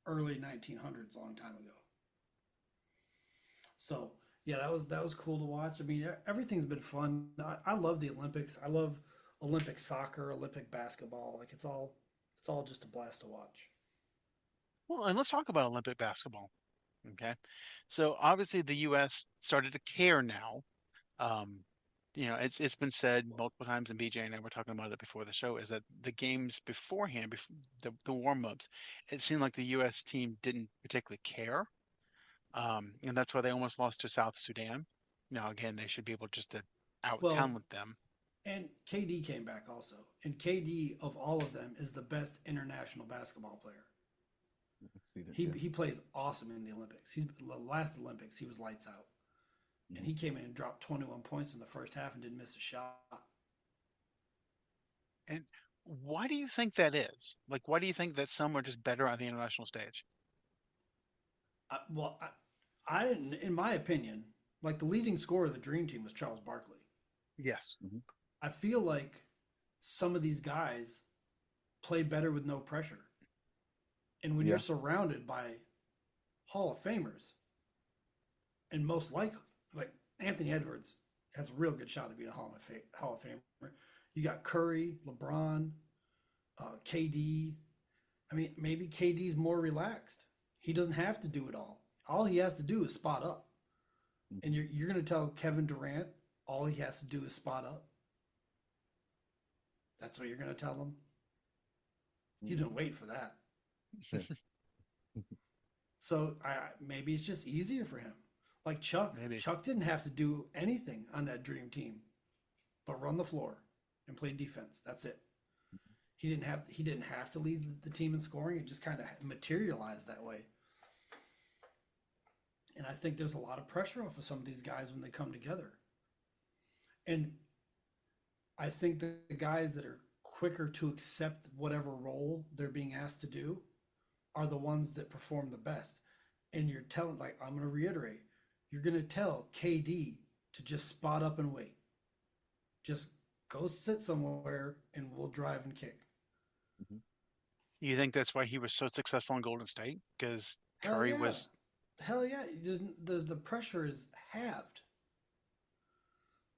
early 1900s, a long time ago. So yeah, that was cool to watch. I mean, everything's been fun. I love the Olympics. I love Olympic soccer, Olympic basketball. Like it's all just a blast to watch. Well, and let's talk about Olympic basketball. Okay. So obviously the U.S. started to care now. Um, it's been said multiple times, and BJ and I were talking about it before the show, is that the games beforehand, before the warm-ups, it seemed like the U.S. team didn't particularly care. And that's why they almost lost to South Sudan. Now, again, they should be able just to Well, out-talent them. and KD came back also, and KD of all of them is the best international basketball player. See that? He Yeah. he plays awesome in the Olympics. He's the last Olympics he was lights out, and Mhm. he came in and dropped 21 points in the first half and didn't miss a shot. And why do you think that is? Like, why do you think that some are just better on the international stage? In my opinion, like the leading scorer of the Dream Team was Charles Barkley. Yes. Mhm. I feel like some of these guys play better with no pressure, and when you're Yeah. surrounded by Hall of Famers, and most like Anthony Edwards has a real good shot to be a Hall of Famer. You got Curry, LeBron, KD. I mean, maybe KD's more relaxed. He doesn't have to do it all. All he has to do is spot up. And Mhm. you're going to tell Kevin Durant all he has to do is spot up. That's what you're going to tell him. He's Mhm. been waiting for that. Yeah. So maybe it's just easier for him. Like Chuck. Maybe. Chuck didn't have to do anything on that Dream Team, but run the floor and play defense. That's it. He didn't have to lead the team in scoring. It just kind of materialized that way. And I think there's a lot of pressure off of some of these guys when they come together. And I think the guys that are quicker to accept whatever role they're being asked to do are the ones that perform the best. And you're telling, like, I'm going to reiterate, you're going to tell KD to just spot up and wait. Just go sit somewhere and we'll drive and kick. Mhm. You think that's why he was so successful in Golden State? Because Hell Curry yeah. was, Hell yeah. The pressure is halved.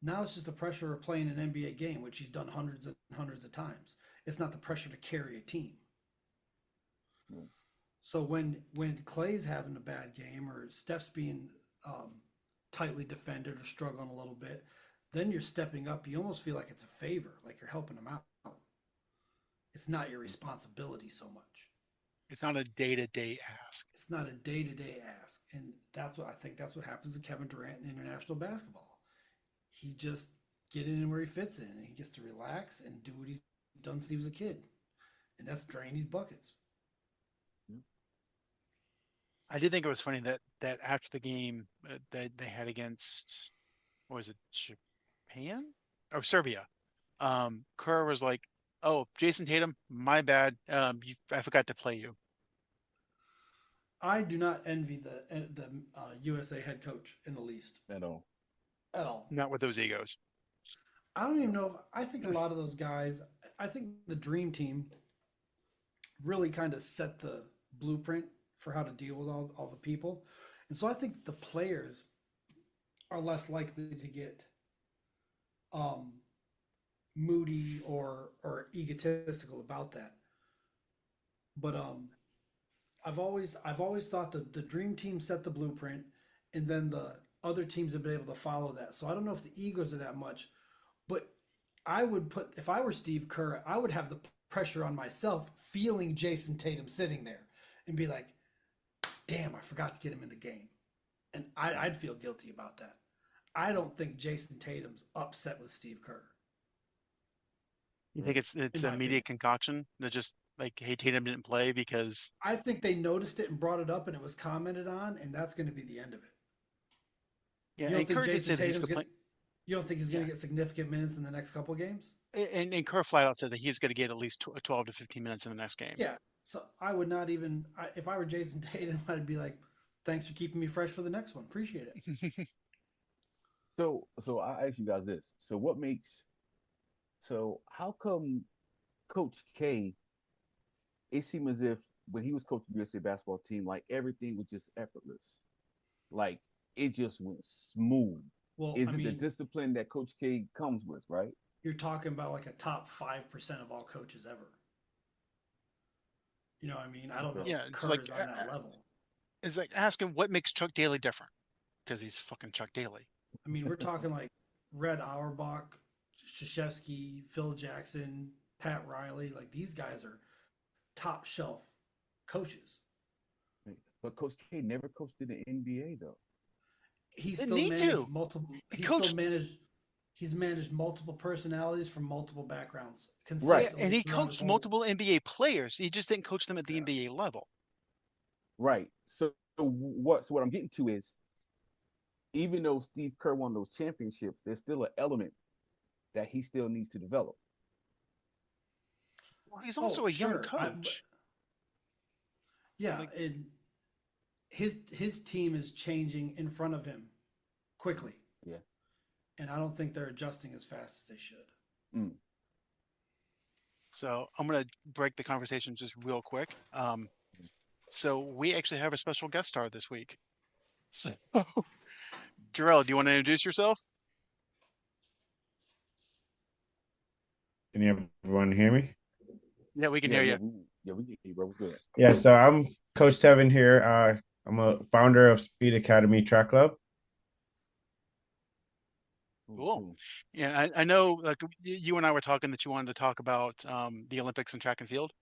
Now it's just the pressure of playing an NBA game, which he's done hundreds and hundreds of times. It's not the pressure to carry a team. Mhm. So when Clay's having a bad game or Steph's being tightly defended or struggling a little bit, then you're stepping up. You almost feel like it's a favor, like you're helping them out. It's not your responsibility so much. it's not a day-to-day ask. It's not a day-to-day ask, and that's what happens to Kevin Durant in international basketball. He's just getting in where he fits in, and he gets to relax and do what he's done since he was a kid, and that's drain these buckets. Yeah. I did think it was funny that after the game that they had against, what was it, Japan? Oh, Serbia. Kerr was like, "Oh, Jason Tatum, my bad. I forgot to play you." I do not envy the USA head coach in the least At all. at all. Not with those egos. I don't even know if I think a lot of those guys. I think the dream team really kind of set the blueprint for how to deal with all the people, and so I think the players are less likely to get um, moody or egotistical about that. But I've always thought that the dream team set the blueprint, and then the other teams have been able to follow that. So I don't know if the egos are that much, but I would put if I were Steve Kerr, I would have the pressure on myself, feeling Jason Tatum sitting there, and be like, "Damn, I forgot to get him in the game," and I'd feel guilty about that. I don't think Jason Tatum's upset with Steve Kerr, You think it's in a my media opinion. concoction that just like, hey, Tatum didn't play because I think they noticed it and brought it up, and it was commented on, and that's going to be the end of it. yeah, You don't and think Kerr did Jason say that he's Tatum's going? complaining. You don't think he's going Yeah, to get significant minutes in the next couple of games? and Kerr flat out said that he's going to get at least 12 to 15 minutes in the next game. Yeah. So I would not even if I were Jason Tatum, I'd be like, "Thanks for keeping me fresh for the next one. Appreciate it." So I ask you guys this. So how come Coach K, it seemed as if when he was coaching the USA basketball team, like everything was just effortless. Like it just went smooth. Well, Is it the discipline that Coach K comes with, right? You're talking about like a top 5% of all coaches ever. You know what I mean? I don't know if it's Kerr like is on that level. It's like asking what makes Chuck Daly different, because he's fucking Chuck Daly. I mean, we're talking like Red Auerbach, Krzyzewski, Phil Jackson, Pat Riley. Like these guys are top shelf coaches. But Coach K never coached in the NBA though. He's still managed multiple. He's managed multiple personalities from multiple backgrounds. Right, and he coached multiple NBA players. He just didn't coach them at the NBA level. Right. So what I'm getting to is, even though Steve Kerr won those championships, there's still an element that he still needs to develop. Well, he's also a young coach. And his team is changing in front of him quickly. Yeah. And I don't think they're adjusting as fast as they should. Mm. So I'm going to break the conversation just real quick. So we actually have a special guest star this week. So, Jerryl, do you want to introduce yourself? Can everyone hear me? Yeah, we can hear you. Yeah, we can hear you, bro. What's good? Yeah, so I'm Coach Tevin here. I'm a founder of Speed Academy Track Club. Cool. Yeah, I know like you and I were talking that you wanted to talk about the Olympics and track and field.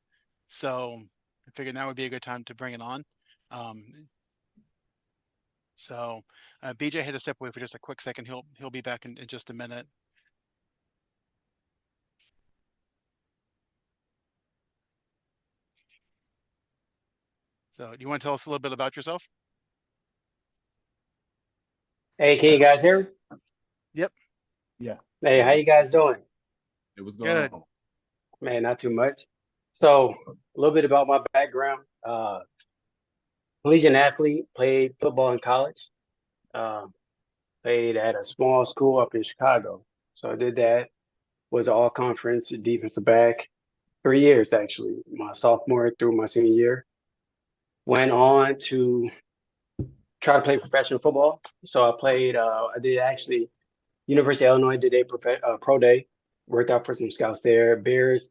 So I figured now would be a good time to bring it on. So BJ had to step away for just a quick second. He'll be back in just a minute. So do you want to tell us a little bit about yourself? Hey, can you guys hear me? Yep. Yeah. Hey, how you guys doing? It was going on. Man, not too much. So a little bit about my background. Collegiate athlete, played football in college. Played at a small school up in Chicago. So I did that. Was all conference defensive back. 3 years actually. My sophomore through my senior year. Went on to try to play professional football. So I did actually University of Illinois did a pro day, worked out for some scouts there.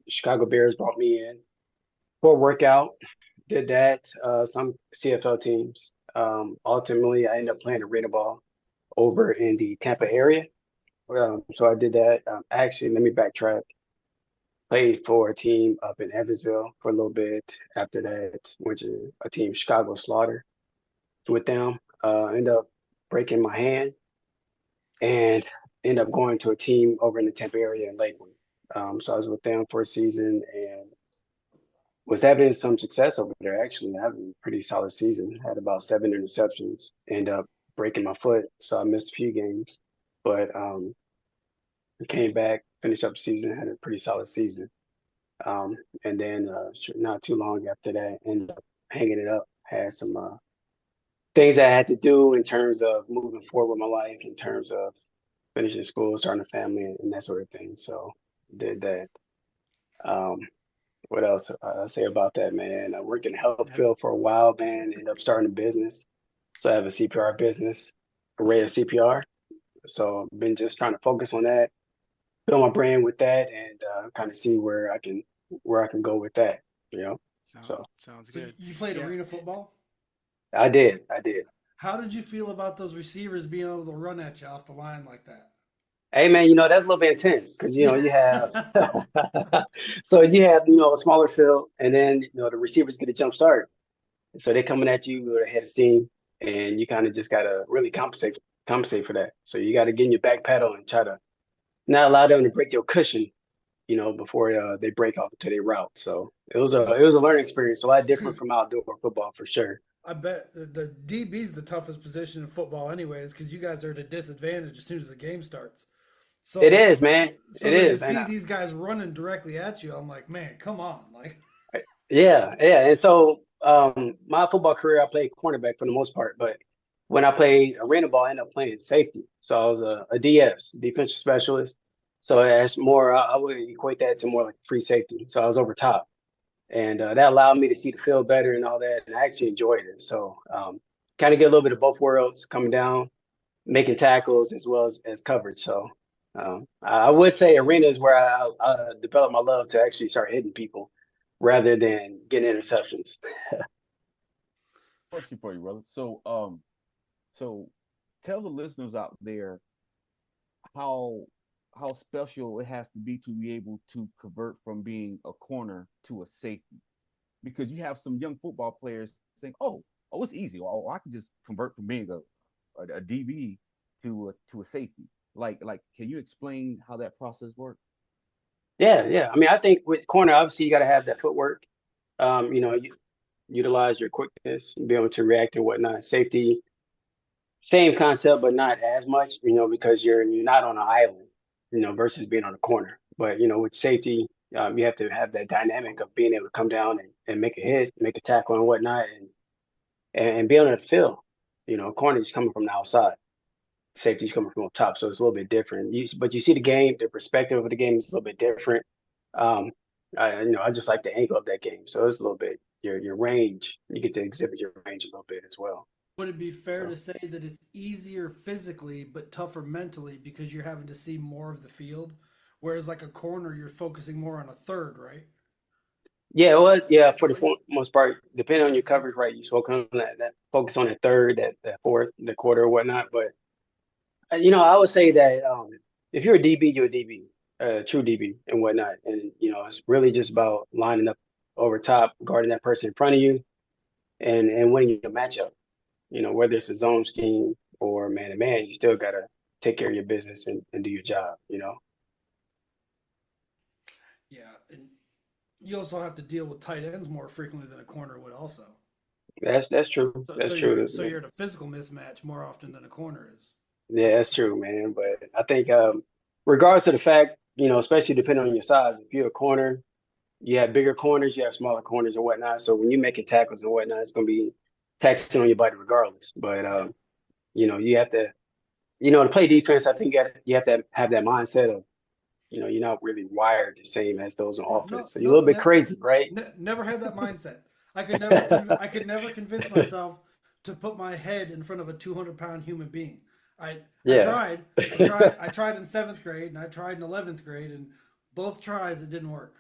Chicago Bears brought me in for a workout, did that, some CFL teams. Ultimately, I ended up playing arena ball over in the Tampa area. So I did that. Actually, let me backtrack. Played for a team up in Evansville for a little bit. After that, went to a team, Chicago Slaughter, with them. Ended up breaking my hand and ended up going to a team over in the Tampa area in Lakeland. So I was with them for a season and was having some success over there, actually. Having a pretty solid season. Had about 7 interceptions. Ended up breaking my foot, so I missed a few games. But I came back, finished up the season, had a pretty solid season. And then not too long after that, ended up hanging it up. Had some things I had to do in terms of moving forward with my life, in terms of finishing school, starting a family, and that sort of thing. So did that. What else I say about that, man? I worked in the health field for a while, man. Ended up starting a business. So I have a CPR business, a rate of CPR. So I've been just trying to focus on that, build my brand with that, and kind of see where I can go with that. You know. Sounds good. You played arena football? I did. How did you feel about those receivers being able to run at you off the line like that? Hey man, that's a little bit intense because you have so you have a smaller field, and then the receivers get a jump start, so they're coming at you with a head of steam, and you kind of just gotta really compensate for that. So you got to get in your back pedal and try to not allow them to break your cushion, before they break off into their route. So it was a learning experience, a lot different from outdoor football for sure. I bet the DB is the toughest position in football anyways, because you guys are at a disadvantage as soon as the game starts. So It is, man. so It then to is, and see these guys running directly at you, I'm like, man, come on, like. yeah, yeah. And so, my football career, I played cornerback for the most part, but when I played arena ball, I ended up playing safety. So I was a DS, defensive specialist. So it's more, I would equate that to more like free safety. So I was over top, and that allowed me to see the field better and all that, and I actually enjoyed it. So, kind of get a little bit of both worlds coming down, making tackles as well as coverage. So, I would say arena is where I developed my love to actually start hitting people rather than getting interceptions. Question for you, brother. So tell the listeners out there how how special it has to be able to convert from being a corner to a safety. Because you have some young football players saying, "Oh, it's easy. Oh, I can just convert from being a DB to a safety." Can you explain how that process works? Yeah, yeah. I mean, I think with corner, obviously you got to have that footwork. You utilize your quickness, be able to react and whatnot. Safety, same concept, but not as much, because you're not on an island, versus being on a corner. But with safety, you have to have that dynamic of being able to come down and make a hit, make a tackle and whatnot, and be on the field. Corner is coming from the outside, safety's coming from up top, so it's a little bit different. But you see the game, the perspective of the game is a little bit different. Um, I just like the angle of that game, so it's a little bit your range. You get to exhibit your range a little bit as well. Would it be fair to So. say that it's easier physically but tougher mentally because you're having to see more of the field? Whereas like a corner, you're focusing more on a third, right? Yeah, well, yeah, for the most part, depending on your coverage, right, you focus on that focus on that third, that fourth, the quarter or whatnot. But I would say that if you're a DB, you're a DB, true DB and whatnot, and it's really just about lining up over top, guarding that person in front of you, and winning your matchup. Whether it's a zone scheme or man to man, you still gotta take care of your business and do your job. Yeah, and you also have to deal with tight ends more frequently than a corner would also. That's true. So, That's so you're true. so you're at a physical mismatch more often than a corner is, I Yeah, would that's say. true, man. But I think, regardless of the fact, especially depending on your size, if you're a corner, you have bigger corners, you have smaller corners and whatnot. So when you're making tackles and whatnot, it's going to be taxing on your body regardless. But Yeah. you have to play defense. I think you have to have that mindset of, you're not really wired the same as those on Oh no, offense. So you're a no, little bit crazy, right? never had that mindset. I could never convince myself to put my head in front of a 200-pound human being. I I Yeah. tried. I tried in seventh grade and I tried in 11th grade, and both tries it didn't work.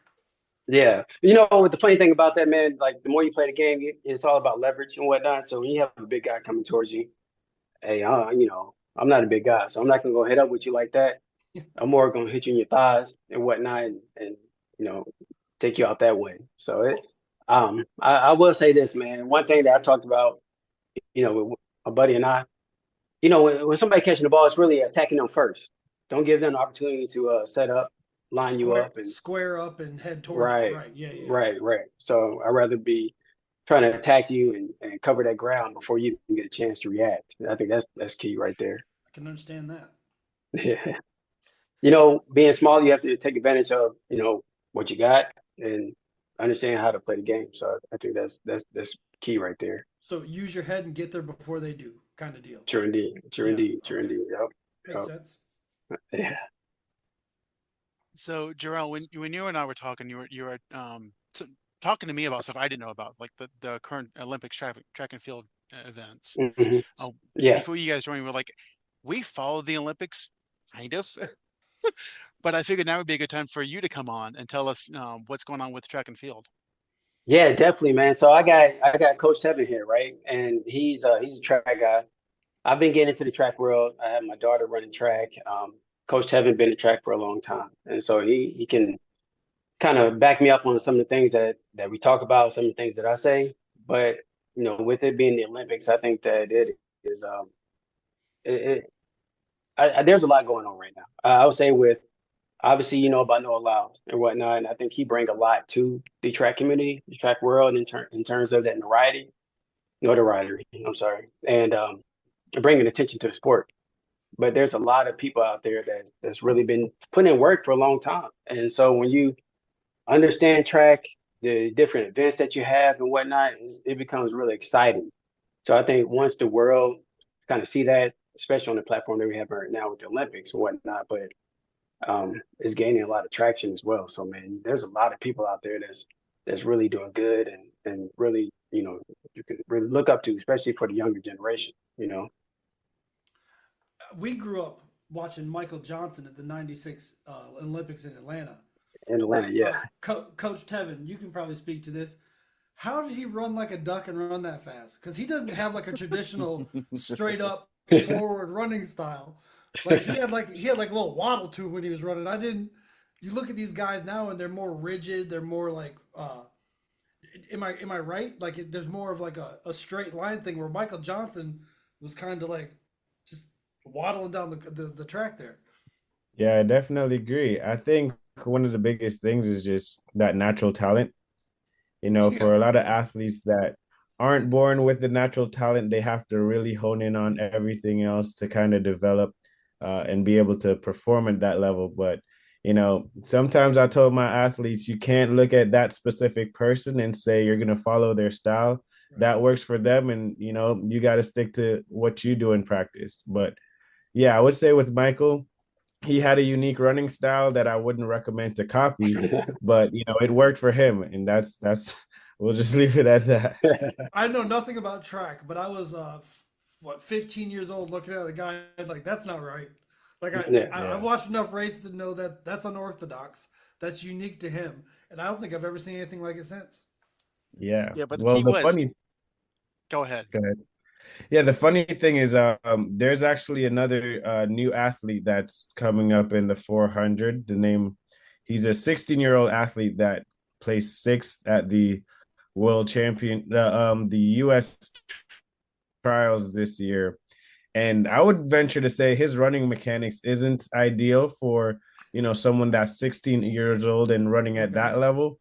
Yeah. What the funny thing about that, man, like the more you play the game, it's all about leverage and whatnot. So when you have a big guy coming towards you, hey, I'm not a big guy, so I'm not gonna go hit up with you like that. I'm more gonna hit you in your thighs and whatnot, and you know, take you out that way. So I will say this, man. One thing that I talked about, with my buddy and I, when somebody catching the ball, it's really attacking them first. Don't give them the opportunity to set up, line you Square up, and square up and head towards you. right, Right. Yeah, yeah. right. So I'd rather be trying to attack you and cover that ground before you can get a chance to react. I think that's key right there. I can understand that. Yeah. Being small, you have to take advantage of, what you got and understand how to play the game. So I think that's key right there. So use your head and get there before they do, kind of deal. True indeed. True Yeah. indeed. True Okay. indeed. Yep. Makes sense. Yep. Yeah. So, Jerryl, when you and I were talking, you were talking to me about stuff I didn't know about, like the current Olympics track and field events. Hmm. Uh, Yeah. Before you guys joined, we're like, we follow the Olympics, kind of, but I figured now would be a good time for you to come on and tell us what's going on with track and field. Yeah, definitely, man. So I got Coach Tevin here, right? And he's a track guy. I've been getting into the track world. I have my daughter running track. Coach Tevin been in track for a long time, and so he can kind of back me up on some of the things that we talk about, some of the things that I say. But with it being the Olympics, I think that it is it, it there's a lot going on right now. I would say with obviously about Noah Lyles and whatnot, and I think he bring a lot to the track community, the track world in terms of that notoriety. I'm sorry, and bringing attention to the sport. but there's a lot of people out there that's really been putting in work for a long time. And so when you understand track, the different events that you have and whatnot, it becomes really exciting. So I think once the world kind of see that, especially on the platform that we have right now with the Olympics and whatnot, but it's gaining a lot of traction as well. So man, there's a lot of people out there that's really doing good and really, you can really look up to, especially for the younger generation. We grew up watching Michael Johnson at the '96 Olympics in Atlanta. In Atlanta, yeah. Coach Tevin, you can probably speak to this. How did he run like a duck and run that fast? Because he doesn't have like a traditional straight up forward running style. Like he had like a little waddle to him when he was running. I didn't. You look at these guys now and they're more rigid. They're more like. Am I right? Like there's more of like a straight line thing where Michael Johnson was kind of like just waddling down the track there. Yeah, I definitely agree. I think one of the biggest things is just that natural talent. Yeah. For a lot of athletes that aren't born with the natural talent, they have to really hone in on everything else to kind of develop and be able to perform at that level. But, sometimes I told my athletes, you can't look at that specific person and say you're going to follow their style. Right. That works for them. And, you got to stick to what you do in practice. But yeah, I would say with Michael, he had a unique running style that I wouldn't recommend to copy, but it worked for him, and that's we'll just leave it at that. I know nothing about track, but I was 15 years old looking at the guy like that's not right. Like Yeah. I've watched enough races to know that that's unorthodox. That's unique to him, and I don't think I've ever seen anything like it since. Yeah. Yeah, but the Well, key was go ahead. go ahead. Yeah, the funny thing is, there's actually another new athlete that's coming up in the 400. He's a 16-year-old athlete that placed sixth at the the U.S. trials this year. And I would venture to say his running mechanics isn't ideal for, someone that's 16 years old and running at that level.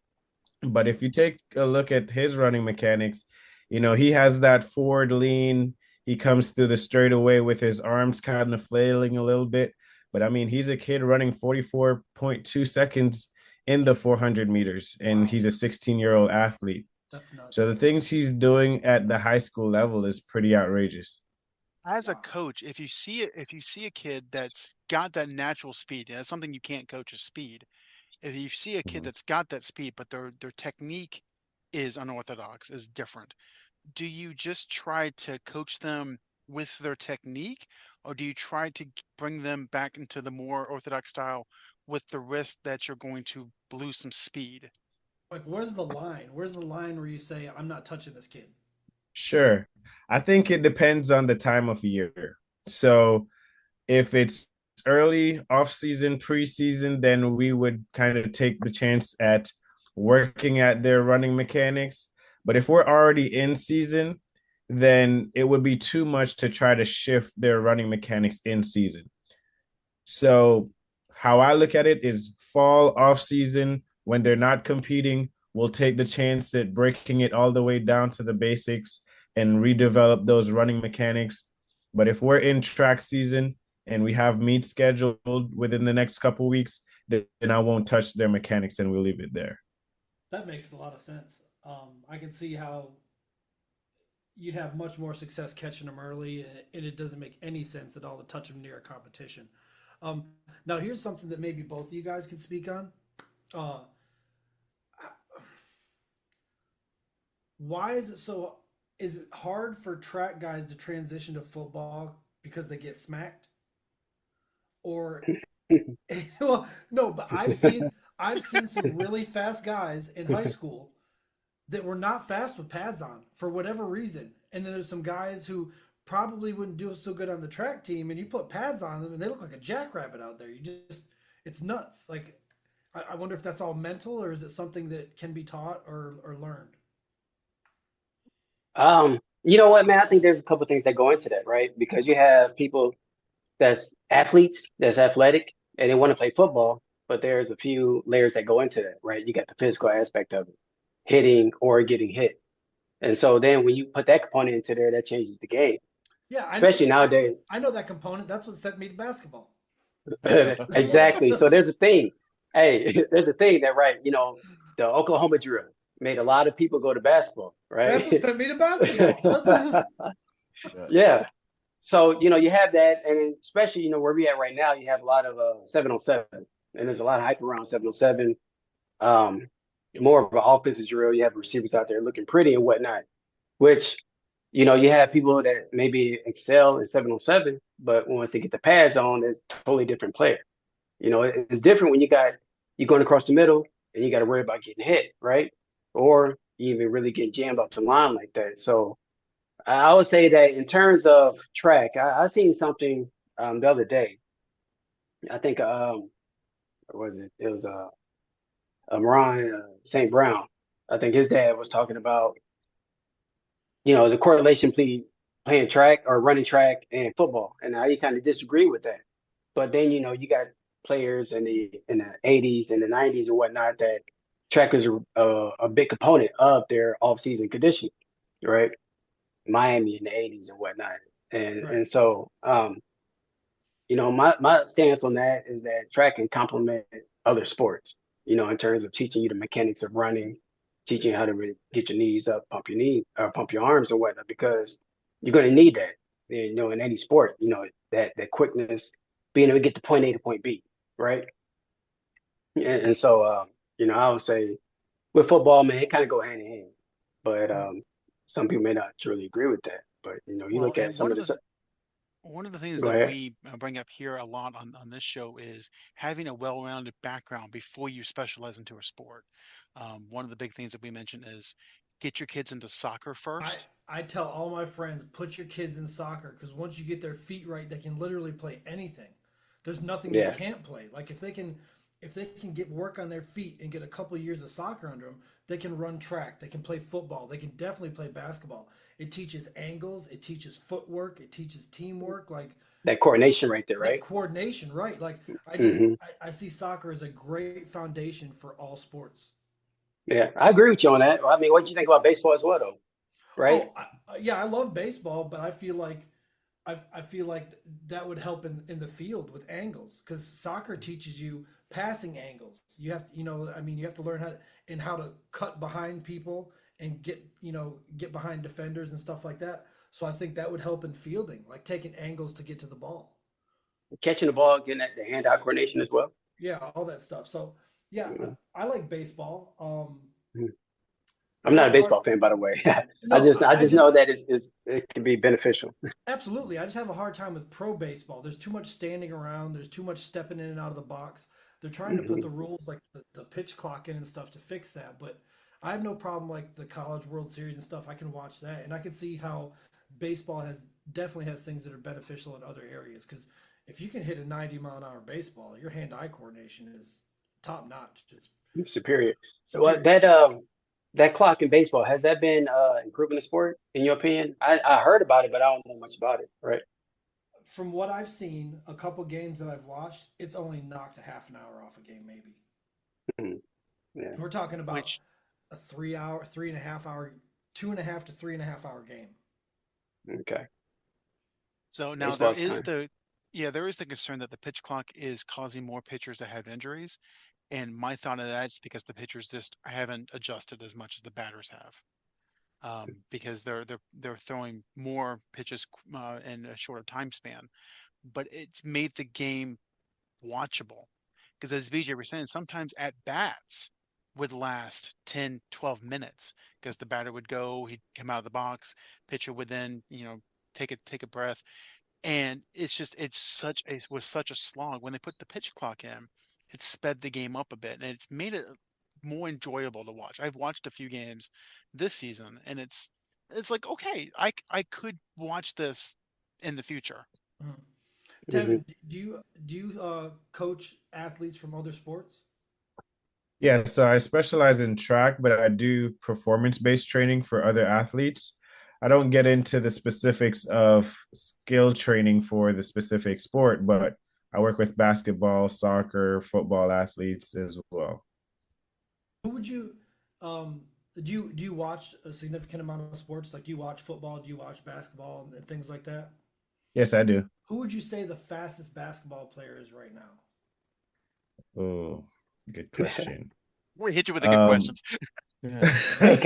But if you take a look at his running mechanics, he has that forward lean. He comes through the straightaway with his arms kind of flailing a little bit. But I mean, he's a kid running 44.2 seconds in the 400 meters, and Wow. he's a 16-year-old athlete. That's nuts. So the things he's doing at the high school level is pretty outrageous. As a Wow. coach, if you see a kid that's got that natural speed, and that's something you can't coach is speed. If you see a kid Mhm. that's got that speed, but their technique is unorthodox, is different, do you just try to coach them with their technique, or do you try to bring them back into the more orthodox style with the risk that you're going to lose some speed? Like, where's the line? Where's the line where you say I'm not touching this kid? Sure. I think it depends on the time of year. So if it's early off season, preseason, then we would kind of take the chance at working at their running mechanics. But if we're already in season, then it would be too much to try to shift their running mechanics in season. So how I look at it is fall off season when they're not competing, we'll take the chance at breaking it all the way down to the basics and redevelop those running mechanics. But if we're in track season and we have meets scheduled within the next couple weeks, then I won't touch their mechanics and we'll leave it there. That makes a lot of sense. I can see how you'd have much more success catching them early, and it doesn't make any sense at all to touch them near a competition. Um, Now, here's something that maybe both of you guys can speak on. Uh, why is it so? Is it hard for track guys to transition to football because they get smacked? Or well, no, but I've seen some really fast guys in high school that were not fast with pads on for whatever reason. And then there's some guys who probably wouldn't do so good on the track team, and you put pads on them, and they look like a jackrabbit out there. It's nuts. Like, I wonder if that's all mental, or is it something that can be taught or learned? You know what, man? I think there's a couple things that go into that, right? Because you have people that's athletes, that's athletic, and they want to play football, but there's a few layers that go into that, right? You got the physical aspect of it, hitting or getting hit. And so then when you put that component into there, that changes the game. Yeah, especially nowadays. I know that component. That's what sent me to basketball. Exactly. So there's a thing. Hey, there's a thing that right, the Oklahoma drill made a lot of people go to basketball, That's what right? sent me to basketball. That's what, Yeah. Yeah. So, you have that, and especially, where we at right now, you have a lot of 7-on-7, and there's a lot of hype around 7-on-7. Um, More of an offensive drill. You have receivers out there looking pretty and whatnot, which, you have people that maybe excel in 7-on-7, but once they get the pads on, it's a totally different player. It's different when you're going across the middle and you got to worry about getting hit, right? Or you even really get jammed up the line like that. So I would say that in terms of track, I seen something the other day. I think what was it? It was Ron St. Brown. I think his dad was talking about the correlation between playing track or running track and football, and I kind of disagree with that. But then you got players in the 80s and the 90s and whatnot that track is a big component of their off-season conditioning, right? Miami in the 80s and whatnot, and right. and so my stance on that is that track can complement other sports, in terms of teaching you the mechanics of running, teaching you how to really get your knees up, pump your arms and whatnot, because you're going to need that, in any sport, that quickness, being able to get to point A to point B, right? And so, I would say with football, man, it kind of go hand in hand, but Right. some people may not truly agree with that. But you Well, look at and some of the. one of the things Go that ahead. we bring up here a lot on this show is having a well-rounded background before you specialize into a sport. One of the big things that we mention is get your kids into soccer I first. I tell all my friends, put your kids in soccer because once you get their feet right, they can literally play anything. There's nothing they Yeah, can't play. Like if they can get work on their feet and get a couple years of soccer under them, they can run track, they can play football, they can definitely play basketball. It teaches angles, it teaches footwork, it teaches teamwork, like that coordination right there, that right? coordination, right? Like Hmm. I see soccer as a great foundation for all sports. Yeah, I agree with you on that. I mean, what do you think about baseball as well, though? Right? Yeah, I love baseball, but I feel like that would help in the field with angles because soccer teaches you passing angles. You have to, I mean, you have to learn how to cut behind people and get behind defenders and stuff like that. So I think that would help in fielding, like taking angles to get to the ball. Catching the ball, getting that the hand-eye coordination as well. Yeah, all that stuff. So yeah, Mhm. I like baseball. Mhm. I I'm not have a a hard baseball fan, by the way. I no, just I I just just know that it can be beneficial. Absolutely. I just have a hard time with pro baseball. There's too much standing around. There's too much stepping in and out of the box. They're trying to put Hmm. the rules like the pitch clock in and stuff to fix that. But I have no problem like the College World Series and stuff. I can watch that. And I can see how baseball definitely has things that are beneficial in other areas. Because if you can hit a 90-mile-an-hour baseball, your hand-eye coordination is top notch. It's Superior. Well, superior. that clock in baseball, has that been improving the sport in your opinion? I heard about it, but I don't know much about it. Right? From what I've seen, a couple games that I've watched, it's only knocked a half an hour off a game, maybe. Mhm. Yeah. And we're talking about Which a 3 hour, 3.5 hour, 2.5 to 3.5 hour game. Okay. so now Baseball's kind. there is the concern that the pitch clock is causing more pitchers to have injuries. And my thought of that is because the pitchers just haven't adjusted as much as the batters have. Because they're throwing more pitches in a shorter time span. But it's made the game watchable. Because as VJ was saying, sometimes at bats would last 10, 12 minutes because the batter would go, he'd come out of the box, pitcher would then, take a breath. And it was such a slog. When they put the pitch clock in, it sped the game up a bit and it's made it more enjoyable to watch. I've watched a few games this season and it's like, okay, I could watch this in the future. Mhm. Hmm. Tevin, do you coach athletes from other sports? Yeah, so I specialize in track, but I do performance-based training for other athletes. I don't get into the specifics of skill training for the specific sport, but I work with basketball, soccer, football athletes as well. Who would you um do you watch a significant amount of sports? Like do you watch football? Do you watch basketball and things like that? Yes, I do. Who would you say the fastest basketball player is right now? Oh, good question. We hit you with the good Um, questions. Yeah.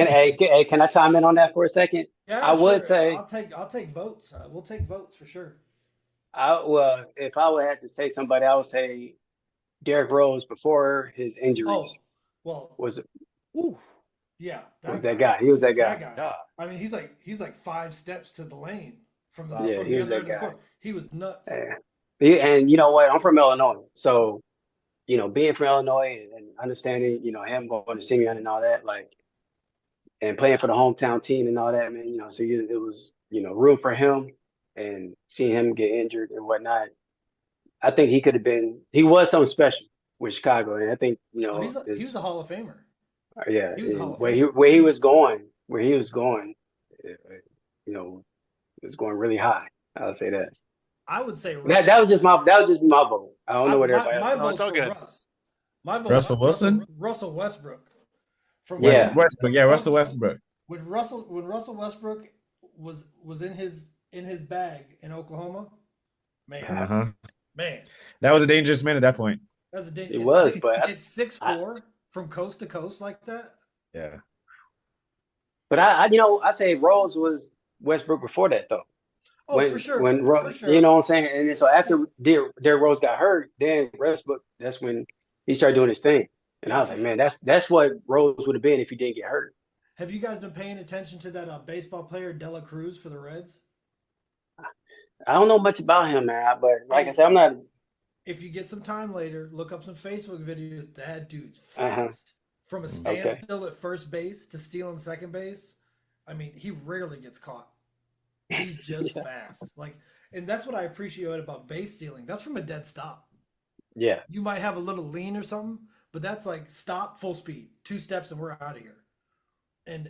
Can I chime in on that for a second? I Yeah, would sure. say, I'll take votes. We'll take votes for sure. if I would have to say somebody, I would say Derrick Rose before his injuries Oh, well, was ooh, yeah, was that that guy. guy. He was that guy. That guy. Yeah. I mean, he's like 5 steps to the lane from the Yeah, from he the was other end that of the guy. court. He was nuts. Yeah. And you know what? I'm from Illinois, so being from Illinois and understanding, him going to Simeon and all that, like, and playing for the hometown team and all that, man. So it was, room for him, and seeing him get injured and whatnot. I think he could have been. He was something special with Chicago, and I think Oh, he was a Hall of Famer. yeah, He was a Hall of where Famer. where he was going, uh, it was going really high. I'll say that. I would say That Russ. that was just my vote. I don't know what everybody else. My No, it's vote's all for good. Russ. My vote Russell Wilson? Russell Westbrook. From Yeah. Westbrook. Yeah, Russell Westbrook. when Russell Westbrook was in his bag in Oklahoma, man, Uh-huh. man, That was a dangerous man at that point. that's a ding. It was, but it's 6'4" from coast to coast like that. Yeah. I say Rose was Westbrook before that though. Oh, for sure, for sure. You know what I'm saying? And then, so after Derrick Rose got hurt, then Westbrook, that's when he started doing his thing. And I was like, man, that's what Rose would have been if he didn't get hurt. Have you guys been paying attention to that baseball player Dela Cruz for the Reds? I don't know much about him, man, but like I said, I'm not. If you get some time later, look up some Facebook videos. That dude's Uh-huh. fast. From a standstill at first base to stealing second base. I mean, he rarely gets caught. He's just fast. And that's what I appreciate about base stealing. That's from a dead stop. Yeah. You might have a little lean or something, but that's like stop, full speed, 2 steps, and we're out of here. And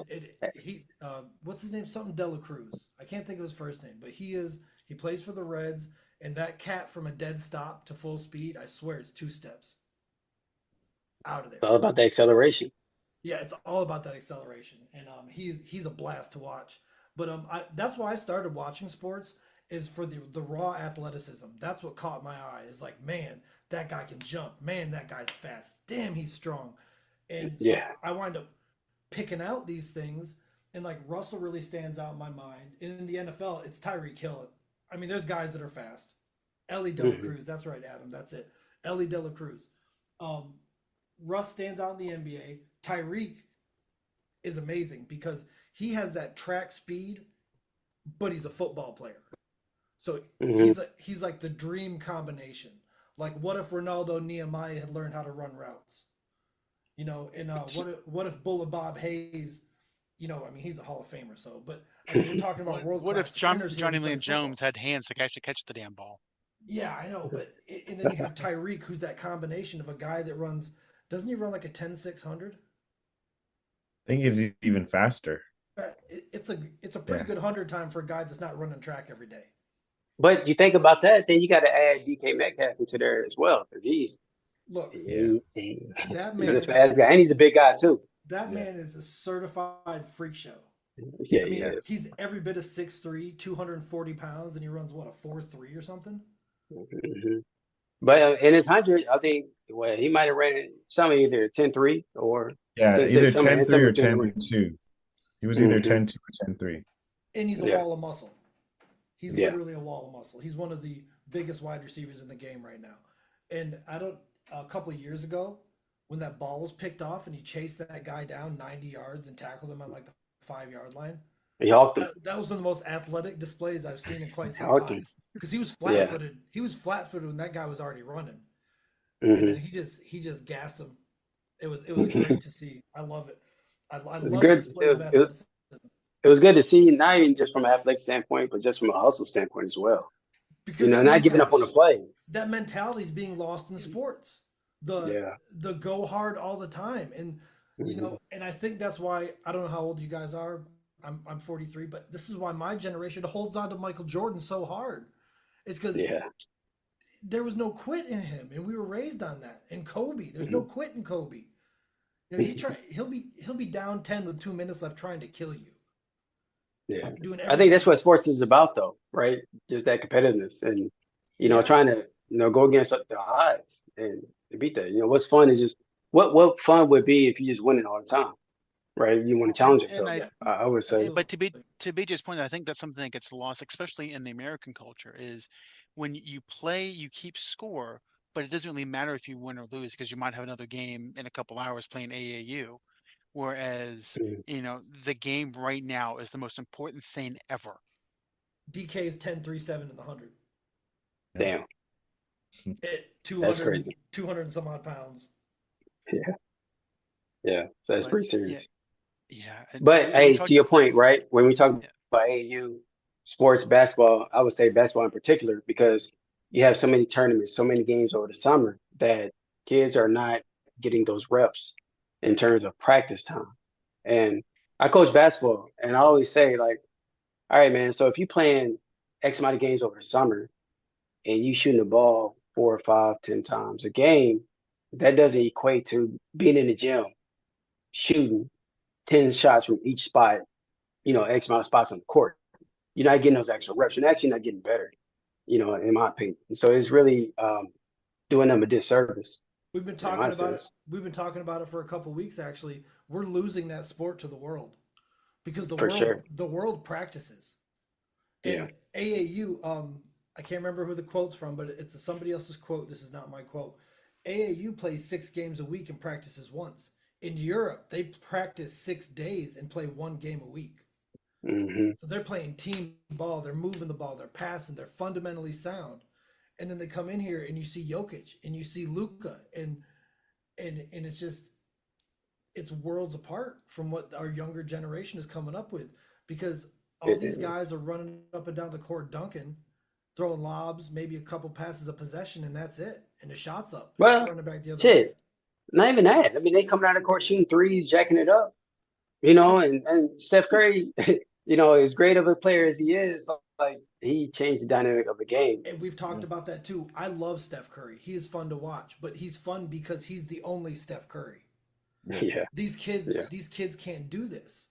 what's his name? Something Dela Cruz. I can't think of his first name, but he plays for the Reds. And that cat from a dead stop to full speed, I swear it's 2 steps out of there. It's all about the acceleration. Yeah, it's all about that acceleration, and he's a blast to watch. But that's why I started watching sports, is for the raw athleticism. That's what caught my eye. Is like, man, that guy can jump. Man, that guy's fast. Damn, he's strong. And so I wind up picking out these things, and like Russell really stands out in my mind. In the NFL, it's Tyreek Hill. I mean, there's guys that are fast. Ellie Dela Cruz. That's right, Adam. That's it. Ellie Dela Cruz. Russ stands out in the NBA. Tyreek is amazing because he has that track speed, but he's a football player. So he's like the dream combination. Like, what if Ronaldo Nehemiah had learned how to run routes? And what if Bulla Bob Hayes? I mean, he's a Hall of Famer. So, but I mean, we're talking about world. What if Johnny Lynn Jones had hands to actually catch the damn ball? Yeah, I know, but and then you have Tyreek, who's that combination of a guy that runs. Doesn't he run like a 10-600? I think it's even faster. It's a pretty good 100 time for a guy that's not running track every day. But you think about that, then you got to add DK Metcalf into there as well. He's that man, he's a fast guy, and he's a big guy too. That man is a certified freak show. Yeah, I mean, he's every bit of 6'3", 240 pounds, and he runs what, a 4.3 or something. Mm-hmm. But in his 100, I think he might have ran some either 10-3 or either 10-3 or 10-2. He was either 10-2 or 10-3. And he's a wall of muscle. He's literally a wall of muscle. He's one of the biggest wide receivers in the game right now. And a couple of years ago, when that ball was picked off and he chased that guy down 90 yards and tackled him on like the 5-yard line. He hawked him. That was one of the most athletic displays I've seen in quite some time. Because he was flat-footed. Yeah. He was flat-footed when that guy was already running. And then he just gassed him. It was great to see. I love it. I love displays of athleticism. It was good to see, not even just from an athletic standpoint, but just from a hustle standpoint as well. Because not giving up on the plays. That mentality is being lost in sports. The go hard all the time, and and I think that's why, I don't know how old you guys are. I'm 43, but this is why my generation holds on to Michael Jordan so hard. It's because there was no quit in him, and we were raised on that. And Kobe, there's no quit in Kobe. He's trying. He'll be down 10 with 2 minutes left, trying to kill you. Yeah. doing I think that's everything. what sports is about, though, right? Just that competitiveness and, Yeah, trying to, go against the odds and beat that. What's fun is just what fun would be if you just win it all the time, right? You want to challenge And yourself. yeah, I would say but absolutely. to BJ's point, I think that's something that gets lost, especially in the American culture, is when you play, you keep score, but it doesn't really matter if you win or lose because you might have another game in a couple hours playing AAU. Whereas, mm, the game right now is the most important thing ever. DK is 10-3-7 in the 100 Yeah. damn, at that's 200, crazy. 200 and some odd pounds. Yeah, yeah. So that's But pretty yeah, serious. yeah. And But we've hey, to talked. your point, right? When we talk Yeah, about AAU sports, basketball, I would say basketball in particular, because you have so many tournaments, so many games over the summer that kids are not getting those reps in terms of practice time. And I coach basketball, and I always say, like, all right, man, so if you playing X amount of games over the summer and you shooting the ball 4 or 5, 10 times a game, that doesn't equate to being in the gym shooting 10 shots from each spot, X amount of spots on the court. You're not getting those extra reps. You're actually not getting better, in my opinion. So it's really doing them a disservice, We've been in my talking about it. sense, We've been talking about it for a couple weeks actually. We're losing that sport to the world because the for world sure. the world practices. Yeah. And AAU, I can't remember who the quote's from, but it's somebody else's quote. This is not my quote. AAU plays 6 games a week and practices once. In Europe, they practice 6 days and play 1 game a week. Hmm. So they're playing team ball, they're moving the ball, they're passing, they're fundamentally sound. And then they come in here and you see Jokic and you see Luca and it's just it's worlds apart from what our younger generation is coming up with because all It these is. guys are running up and down the court dunking, throwing lobs, maybe a couple passes of possession, and that's it. And the shot's up, and they're Well, running back the other way. shit, not even that. I mean, they coming out of court shooting threes, jacking it up, Yeah, and Steph Curry, as great of a player as he is, like he changed the dynamic of the game. and we've talked Yeah. about that too. I love Steph Curry. He is fun to watch, but he's fun because he's the only Steph Curry. Yeah. Yeah, yeah. These kids can't do this.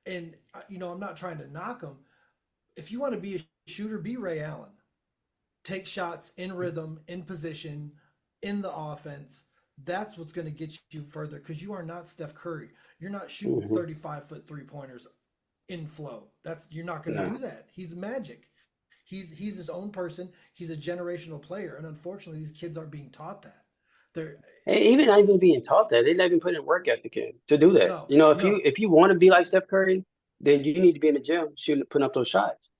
And I'm not trying to knock them. If you want to be a shooter, be Ray Allen. Take shots in rhythm, in position, in the offense. That's what's going to get you further because you are not Steph Curry. You're not shooting Hmm. 35-foot 3-pointers in flow. You're not going to No. do that. He's magic. He's his own person. He's a generational player, and unfortunately, these kids aren't being taught that. They're And even not even being taught that, they're not even putting work ethic in to do that. no, If you no, if you want to be like Steph Curry, then you need to be in the gym shooting, putting up those shots.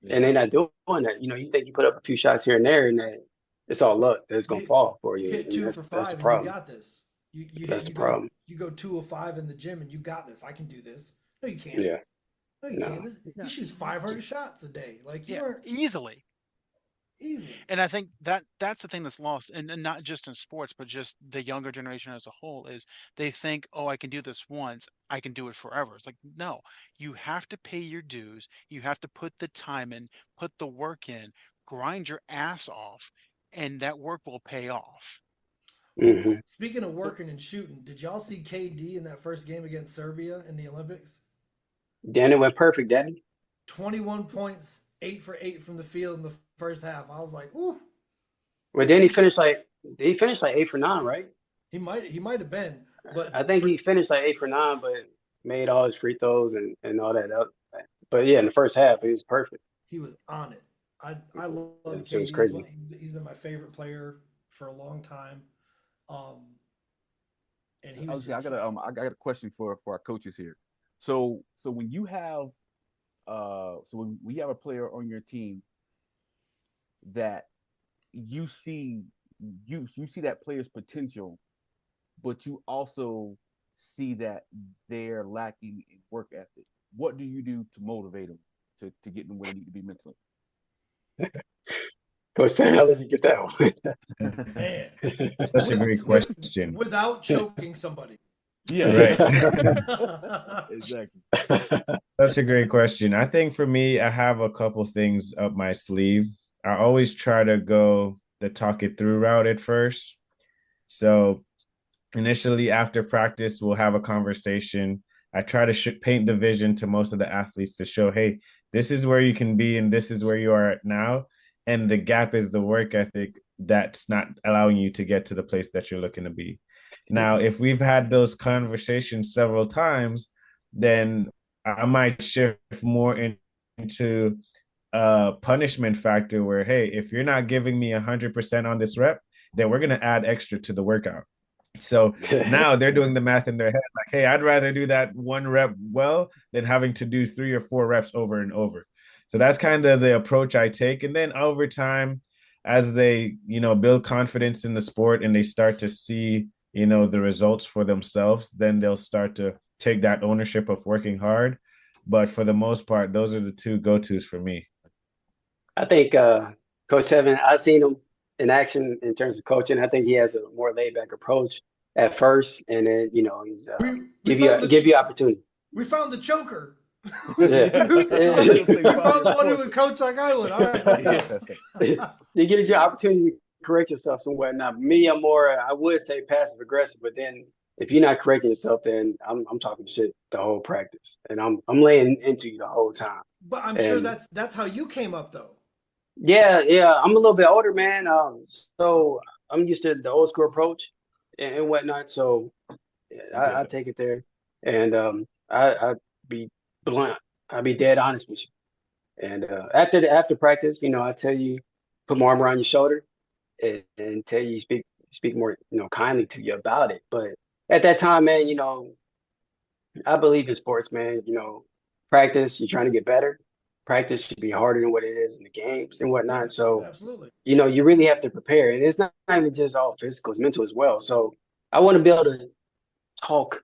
Yeah. And they're not doing that. You think you put up a few shots here and there, and that it's all luck that's you gonna hit fall for you you, hit and two that's for that's the five and you problem. got this. That's You the go problem. 2 of 5 in the gym and you got this. I can do this. No, you can't. Yeah. No, you can't. No. He yeah, shoots 500 shots a day. Like you yeah, aren't easily. easily. And I think that's the thing that's lost, and not just in sports, but just the younger generation as a whole is they think, oh, I can do this once, I can do it forever. It's like, no, you have to pay your dues, you have to put the time in, put the work in, grind your ass off, and that work will pay off. Well, Hmm. speaking of working and shooting, did y'all see KD in that first game against Serbia in the Olympics? Danny went perfect, Danny. 21 points, 8 for 8 from the field in the first half. I was like, ooh, Well, then he finished like 8 for 9, right? he might have been, but I think for he finished like 8 for 9, but made all his free throws and all that. But yeah, in the first half, he was perfect. he was on it. I love It was KD. crazy. He's been my favorite player for a long time. Um, and he was Okay, I got a question for our coaches here. So when you have when you have a player on your team that you see you see that player's potential, but you also see that they're lacking in work ethic. What do you do to motivate them to get them where they need to be mentally? Coach Stan, how did you get that man Such a with, great with question. without choking somebody. Yeah, Right. exactly. one? Such a great question. I think for me, I have a couple things up my sleeve. I always try to go the talk it through route at first. So initially after practice, we'll have a conversation. I try to paint the vision to most of the athletes to show, hey, this is where you can be and this is where you are at now. And the gap is the work ethic that's not allowing you to get to the place that you're looking to be. Now, if we've had those conversations several times, then I might shift more into a punishment factor where, hey, if you're not giving me 100% on this rep, then we're going to add extra to the workout. So now they're doing the math in their head like, hey, I'd rather do that one rep well than having to do 3 or 4 reps over and over. So that's kind of the approach I take. And then over time, as they, build confidence in the sport and they start to see, the results for themselves, then they'll start to take that ownership of working hard. But for the most part, those are the two go-tos for me. I think Coach Tevin, I've seen him in action in terms of coaching. I think he has a more laid back approach at first, and then he's give you opportunity. We found the choker. Yeah. we found the one who would coach like I would. All right, let's go. It gives you opportunity to correct yourself and whatnot. Me, I'm more, I would say passive aggressive, but then if you're not correcting yourself, then I'm talking shit the whole practice, and I'm laying into you the whole time. But I'm sure that's how you came up though. Yeah. I'm a little bit older, man. So I'm used to the old school approach and whatnot. So I take it there, and I be blunt. I'll be dead honest with you. And after practice, I tell you, put my arm around your shoulder and tell you speak more, kindly to you about it. But at that time, man, I believe in sports, man. Practice, you're trying to get better. Practice should be harder than what it is in the games and whatnot. Yeah, so absolutely, you really have to prepare, and it's not even just all physical; it's mental as well. So I want to be able to talk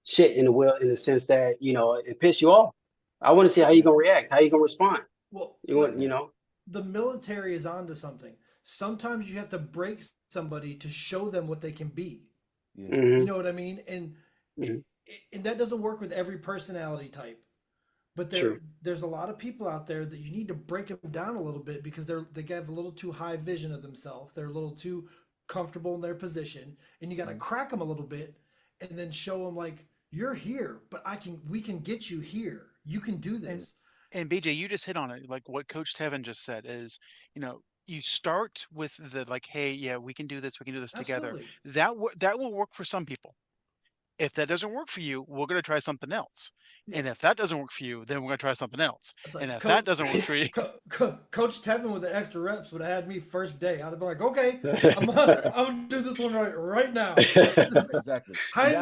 shit in the sense that it piss you off. I want to see how you're gonna react, how you're gonna respond. Well, The military is onto something. Sometimes you have to break somebody to show them what they can be. Yeah. You know what I mean? And Mhm. and that doesn't work with every personality type. But there's a lot of people out there that you need to break them down a little bit because they have a little too high vision of themselves. They're a little too comfortable in their position, and you got to crack them a little bit, and then show them like you're here, but we can get you here. You can do this. And BJ, you just hit on it. Like what Coach Tevin just said is, you start with the like, hey, yeah, we can do this together. Absolutely. That will work for some people. If that doesn't work for you, we're going to try something else. Yeah. And if that doesn't work for you, then we're going to try something else. Like, and if that doesn't work for you, Coach Tevin with the extra reps would have had me first day. I'd have been like, okay, I'm gonna do this one right now. Exactly. High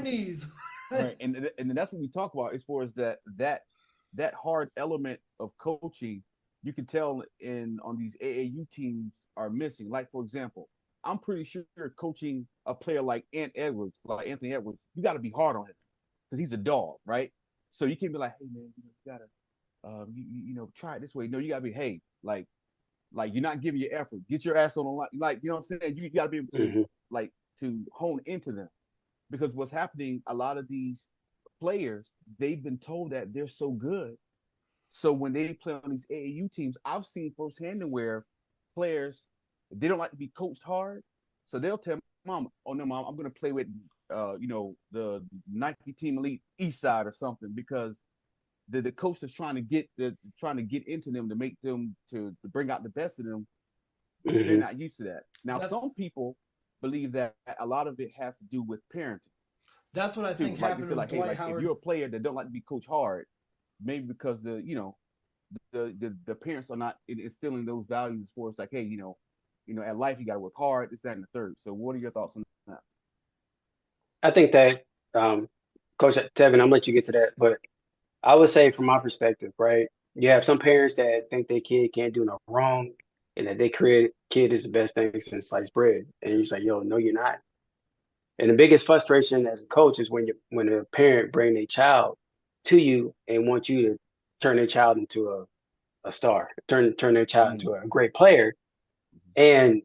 knees. Right, and that's what we talk about as far as that hard element of coaching. You can tell on these AAU teams are missing. Like for example, I'm pretty sure coaching a player like Anthony Edwards, you got to be hard on him because he's a dog, right? So you can't be like, hey man, you gotta, try it this way. No, you gotta be, hey, like you're not giving your effort. Get your ass on the line. Like, you know what I'm saying? You gotta be able to to hone into them because what's happening, a lot of these players, they've been told that they're so good. So when they play on these AAU teams, I've seen firsthand where players, they don't like to be coached hard. So they'll tell mom, oh no, mom, I'm going to play with, the Nike Team Elite East Side or something because the coach is trying to get into them to make them to bring out the best of them. Mm-hmm. They're not used to that. Now, some people believe that a lot of it has to do with parenting. That's what I think happened with Dwight Howard. If you're a player that don't like to be coached hard, maybe because the parents are not instilling those values for us. Like, hey, at life you got to work hard. This, that, and the third. So, what are your thoughts on that? I think that, Coach Tevin, I'm gonna let you get to that, but I would say from my perspective, right? You have some parents that think their kid can't do no wrong, and that their kid is the best thing since sliced bread, and you're like, yo, no, you're not. And the biggest frustration as a coach is when a parent bring a child to you and want you to turn their child into a star, turn their child into a great player. And,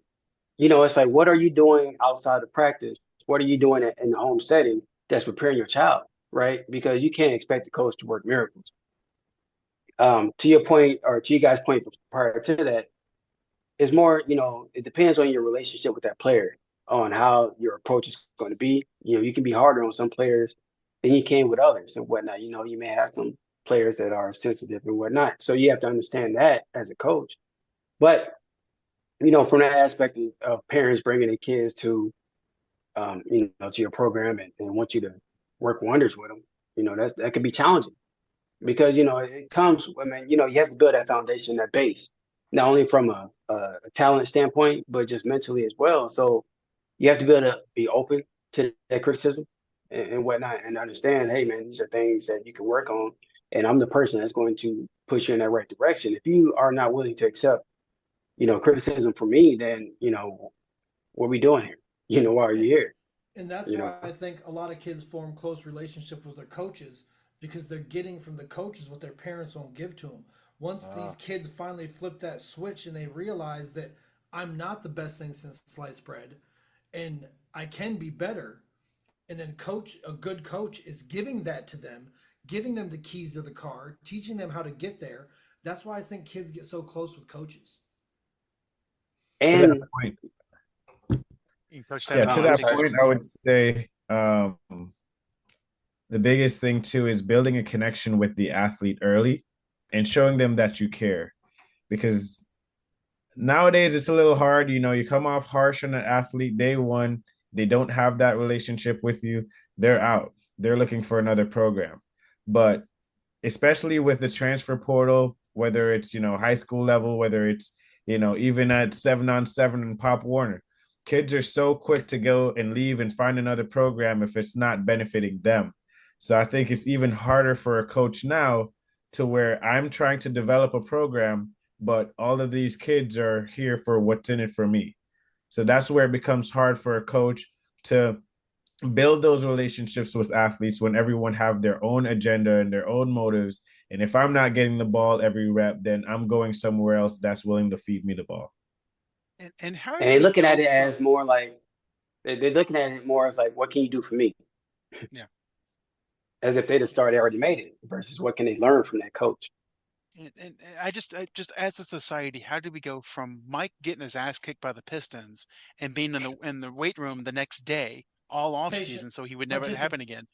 it's like, what are you doing outside of practice? What are you doing in the home setting that's preparing your child, right? Because you can't expect the coach to work miracles. To your point, or to you guys' point prior to that, it's more, it depends on your relationship with that player, on how your approach is going to be. You can be harder on some players than you can with others and whatnot. You know, you may have some players that are sensitive and whatnot. So you have to understand that as a coach. But, you know, from that aspect of parents bringing their kids to, you know, to your program and want you to work wonders with them, you know, that can be challenging because, you know, it comes, I mean, you know, you have to build that foundation, that base, not only from a talent standpoint, but just mentally as well. So you have to be able to be open to that criticism and whatnot and understand, hey, man, these are things that you can work on. And I'm the person that's going to push you in that right direction. If you are not willing to accept, you know, criticism from me, then, you know, what are we doing here? You know, why are you here? And that's You know, why I think a lot of kids form close relationships with their coaches because they're getting from the coaches what their parents won't give to them. Once these kids finally flip that switch and they realize that I'm not the best thing since sliced bread and I can be better, and then a good coach is giving that to them, giving them the keys to the car, teaching them how to get there. That's why I think kids get so close with coaches. To that and point, Coach yeah, Tevin, to you want I'm to that take this sorry. point, one? I would say the biggest thing too is building a connection with the athlete early and showing them that you care. Because nowadays it's a little hard. You know, you come off harsh on an athlete day one, they don't have that relationship with you, they're out. They're looking for another program. But especially with the transfer portal, whether it's, you know, high school level, whether it's, you know, even at 7-on-7 and Pop Warner, kids are so quick to go and leave and find another program if it's not benefiting them. So I think it's even harder for a coach now to where I'm trying to develop a program, but all of these kids are here for what's in it for me. So that's where it becomes hard for a coach to build those relationships with athletes when everyone have their own agenda and their own motives. And if I'm not getting the ball every rep, then I'm going somewhere else that's willing to feed me the ball. And how And do they're we looking go at it as from more like they're looking at it more as like, what can you do for me? yeah, As if they'd have started already made it versus what can they learn from that coach? and I just as a society, how do we go from Mike getting his ass kicked by the Pistons and being in the weight room the next day all off Patient season so he would never particip- happen again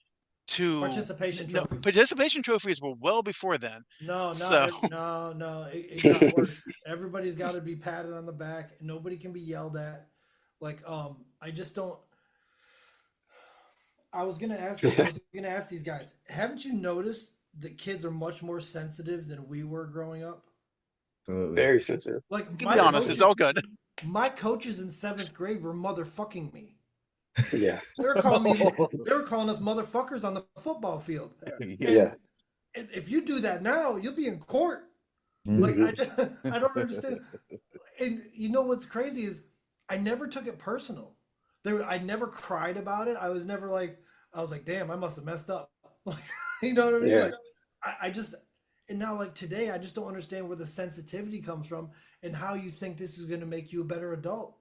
to participation no trophies. participation trophies were well before then. No, So no. It got worse. Everybody's got to be patted on the back. Nobody can be yelled at. Like, I just don't. I was gonna ask these guys. Haven't you noticed that kids are much more sensitive than we were growing up? Absolutely. Very sensitive. Like to be honest, it's all good. my coaches in seventh grade were motherfucking me. Yeah. They were calling me. They were calling us motherfuckers on the football field. Yeah. And if you do that now, you'll be in court. Like Mhm. I don't understand. And you know what's crazy is I never took it personal. I never cried about it. I was like, damn, I must have messed up. Like, you know what I mean? Yeah. Like, I just and now like today, I just don't understand where the sensitivity comes from and how you think this is going to make you a better adult.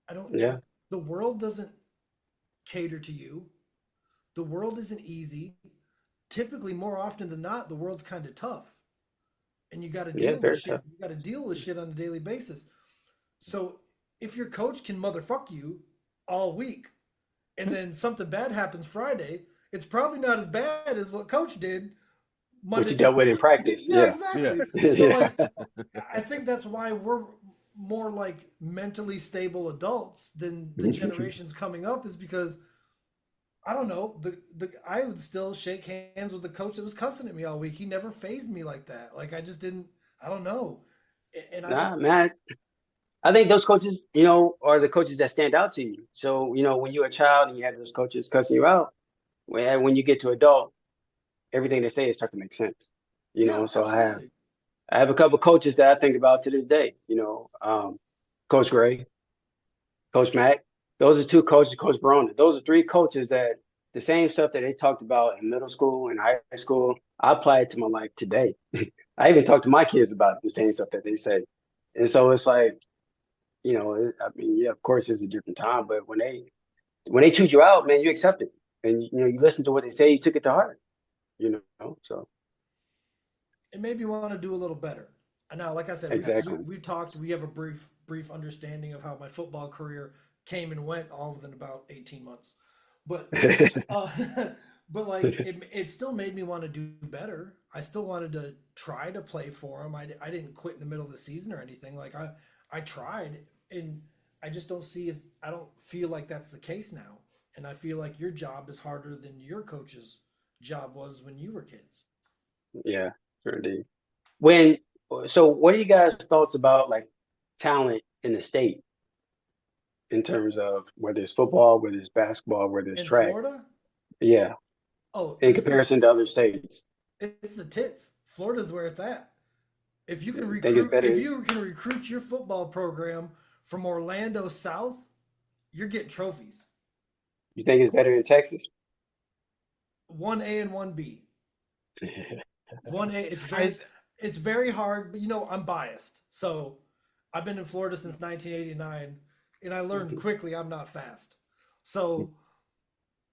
I don't. Yeah. The world doesn't cater to you. The world isn't easy. Typically, more often than not, the world's kind of tough, and you got to Yeah. deal with Very shit. tough. You got to deal with shit on a daily basis. So if your coach can motherfuck you all week, and then something bad happens Friday, it's probably not as bad as what coach did What Monday you through. dealt with in practice. Yeah, Yeah. exactly. Yeah. So Yeah. like, I think that's why we're more like mentally stable adults than the generations coming up is because I don't know. The I would still shake hands with the coach that was cussing at me all week. He never phased me like that. Like I just didn't. I don't know. And I don't. Nah, man. I think those coaches, you know, are the coaches that stand out to you. So, you know, when you're a child and you have those coaches cussing you out, when you get to adult, everything they say start to make sense. You Yeah, know, so absolutely. I have a couple coaches that I think about to this day. You know, Coach Gray, Coach Mack. Those are two coaches. Coach Barona. Those are three coaches that the same stuff that they talked about in middle school and high school, I apply it to my life today. I even talk to my kids about the same stuff that they say, and so it's like, you know, I mean, yeah, of course, it's a different time, but when they choose you out, man, you accept it, and you know, you listen to what they say, you took it to heart. You know, so It made me want to do a little better. And now, like I said, exactly. we talked. We have a brief understanding of how my football career came and went, all within about 18 months. But uh, But like it still made me want to do better. I still wanted to try to play for him. I didn't quit in the middle of the season or anything. Like I tried, and I just don't see if I don't feel like that's the case now. And I feel like your job is harder than your coach's job was when you were kids. Yeah, sure indeed. When so, what are you guys' thoughts about like talent in the state in terms of whether it's football, whether it's basketball, whether it's In track? Florida, Yeah, oh, in comparison to other states, it's the tits. Florida's where it's at. think it's If better. you can recruit your football program from Orlando South, you're getting trophies. You think it's better in Texas? 1A and 1B. 1A, I it's very hard, but I'm biased. So I've been in Florida since 1989, and I learned quickly I'm not fast. So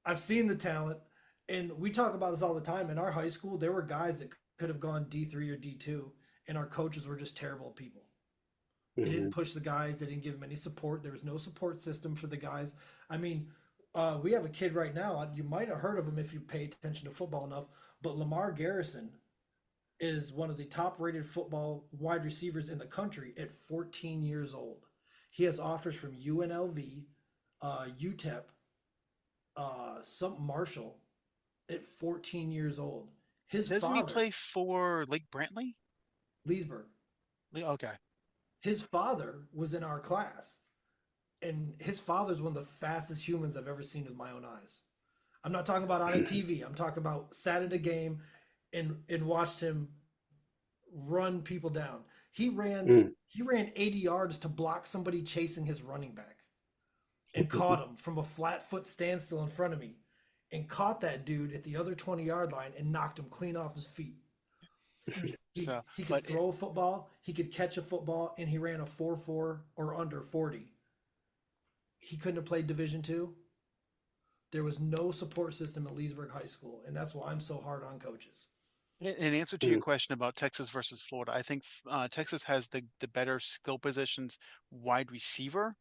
I've seen the talent, and we talk about this all the time. In our high school, there were guys that could have gone D3 or D2, and our coaches were just terrible people. They didn't Mhm. push the guys. They didn't give them any support. There was no support system for the guys. I mean, we have a kid right now. You might have heard of him if you pay attention to football enough. But Lamar Garrison is one of the top-rated football wide receivers in the country at 14 years old. He has offers from UNLV, UTEP, some Marshall at 14 years old. His doesn't he father, play for Lake Brantley? Leesburg, Okay. his father was in our class. And his father's one of the fastest humans I've ever seen with my own eyes. I'm not talking about on a TV. I'm talking about sat at a game and watched him run people down. He ran Mm. he ran 80 yards to block somebody chasing his running back and caught him from a flat foot standstill in front of me and caught that dude at the other 20-yard line and knocked him clean off his feet. So, He could but throw a football, he could catch a football, and he ran a 4.4 or under 40. He couldn't have played Division two. There was no support system at Leesburg High School, and that's why I'm so hard on coaches. in answer to your Mm. question about Texas versus Florida, I think Texas has the better skill positions wide receiver,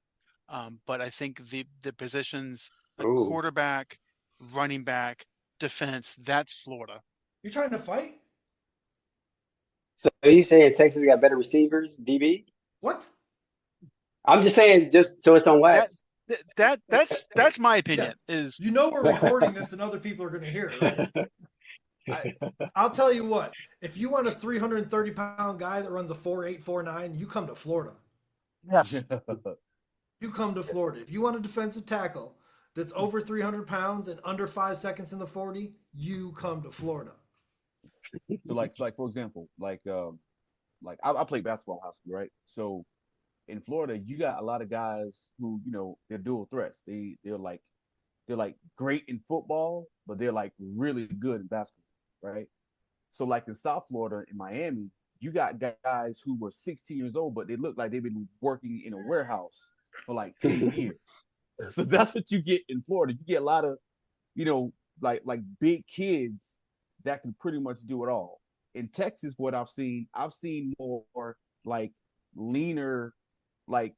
but I think the positions like Oh, quarterback, running back, defense, that's Florida. You're trying to fight? so are you saying Texas got better receivers, DB? What? I'm just saying, just so it's on That wax. that's my Yeah. opinion. Is We're recording this and other people are going to hear it, right? I'll tell you what. If you want a 330-pound guy that runs a 4.8, 4.9, you come to Florida. yes, You come to Florida. If you want a defensive tackle that's over 300 pounds and under 5 seconds in the 40, you come to Florida. So like for example, I played basketball in high school, right? So in Florida, you got a lot of guys who, they're dual threats. They're like great in football, but they're like really good in basketball, right? So like in South Florida, in Miami, you got guys who were 16 years old, but they look like they've been working in a warehouse for like 10 years. So that's what you get in Florida. You get a lot of, like big kids that can pretty much do it all. In Texas, what I've seen more like leaner, like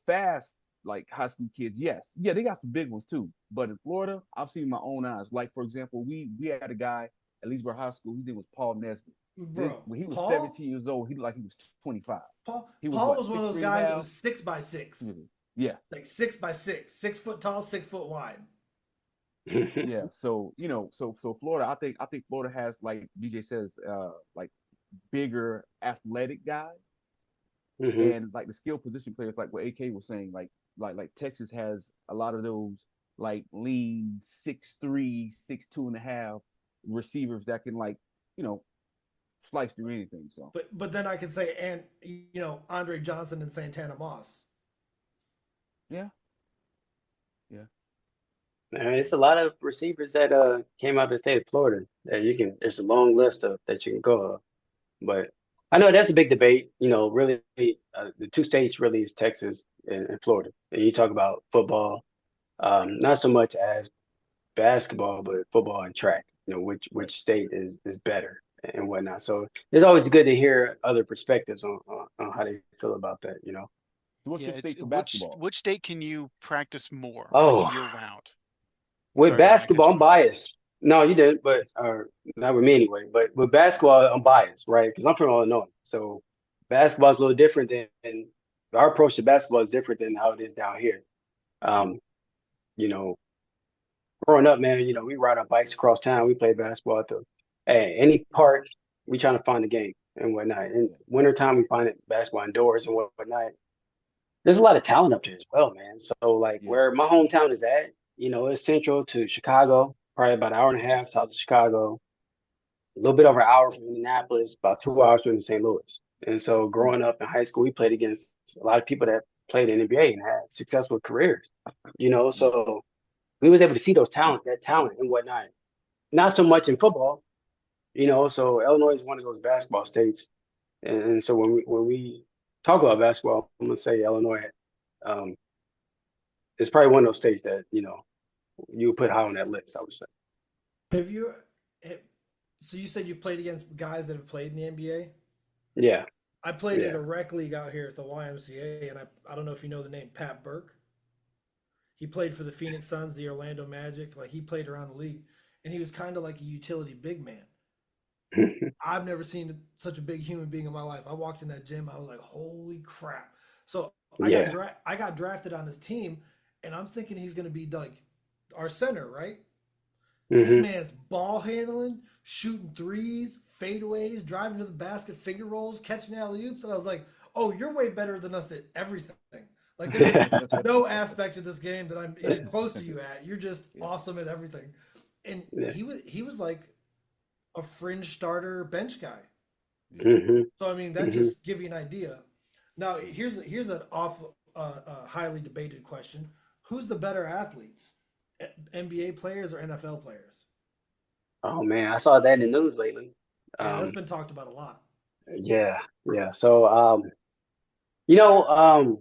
fast, like high school kids. Yes, yeah, they got some big ones too. But in Florida, I've seen my own eyes. Like for example, we had a guy at Leesburg High School. His name was Paul Nesbitt. Bro, When he was Paul 17 years old, he looked like he was 25. Paul He was Paul what, was one of those 6'3" and a guys that half? was 6 by 6. Yeah, Like 6 by 6, 6 foot tall, 6 foot wide. yeah. So Florida, I think Florida has, like BJ says, like bigger athletic guys, Mhm. and like the skill position players, like what AK was saying, like Texas has a lot of those like lean 6'3", 6'2" and a half receivers that can, like, you know slice through anything. So But then I could say, and Andre Johnson and Santana Moss. yeah, yeah. Man, it's a lot of receivers that came out of the state of Florida that you can. There's a long list of that you can go of. But I know that's a big debate. Really, the two states really is Texas and Florida. And you talk about football, not so much as basketball, but football and track. Right. Which state is better and whatnot. So it's always good to hear other perspectives on how they feel about that. So what's yeah. your It's state for basketball? which state can you practice more, like Oh, year round? with Sorry, I didn't mean to cut basketball, you I'm off. biased. No, you didn't, but not with me anyway. But with basketball, I'm biased, right? Because I'm from Illinois, so basketball is a little different than our approach to basketball is different than how it is down here. Um, you know, growing up, man, we ride our bikes across town. We play basketball at any park. We trying to find the game and whatnot. In wintertime, we find it basketball indoors and whatnot. There's a lot of talent up there as well, man. So like Yeah. where my hometown is at, it's central to Chicago, probably about an hour and a half south of Chicago, a little bit over an hour from Indianapolis, about 2 hours from St. Louis. And so growing up in high school, we played against a lot of people that played in the NBA and had successful careers. So we was able to see that talent and whatnot. Not so much in football, so Illinois is one of those basketball states. And so when we talk about basketball, I'm gonna say Illinois um, is probably one of those states that, you would put high on that list, I would say. Have you? eh, So you said you've played against guys that have played in the NBA. Yeah, I played in yeah. a rec league out here at the YMCA, and I don't know if you know the name Pat Burke. He played for the Phoenix Suns, the Orlando Magic. Like he played around the league, and he was kind of like a utility big man. I've never seen such a big human being in my life. I walked in that gym, I was like, "Holy crap!" So Yeah. I got drafted on his team, and I'm thinking he's going to be like our center, right? This hmm man's ball handling, shooting threes, fadeaways, driving to the basket, finger rolls, catching alley oops, and I was like, "Oh, you're way better than us at everything." Like there is no aspect of this game that I'm even close to you at. You're just Yeah. awesome at everything. And Yeah. he was like a fringe starter bench guy. Yeah. hmm So I mean that hmm just give you an idea. Now here's an off highly debated question: who's the better athletes, NBA players or NFL players? Oh man, I saw that in the news lately. Yeah, that's Um, been talked about a lot. yeah, yeah. So, you know, um,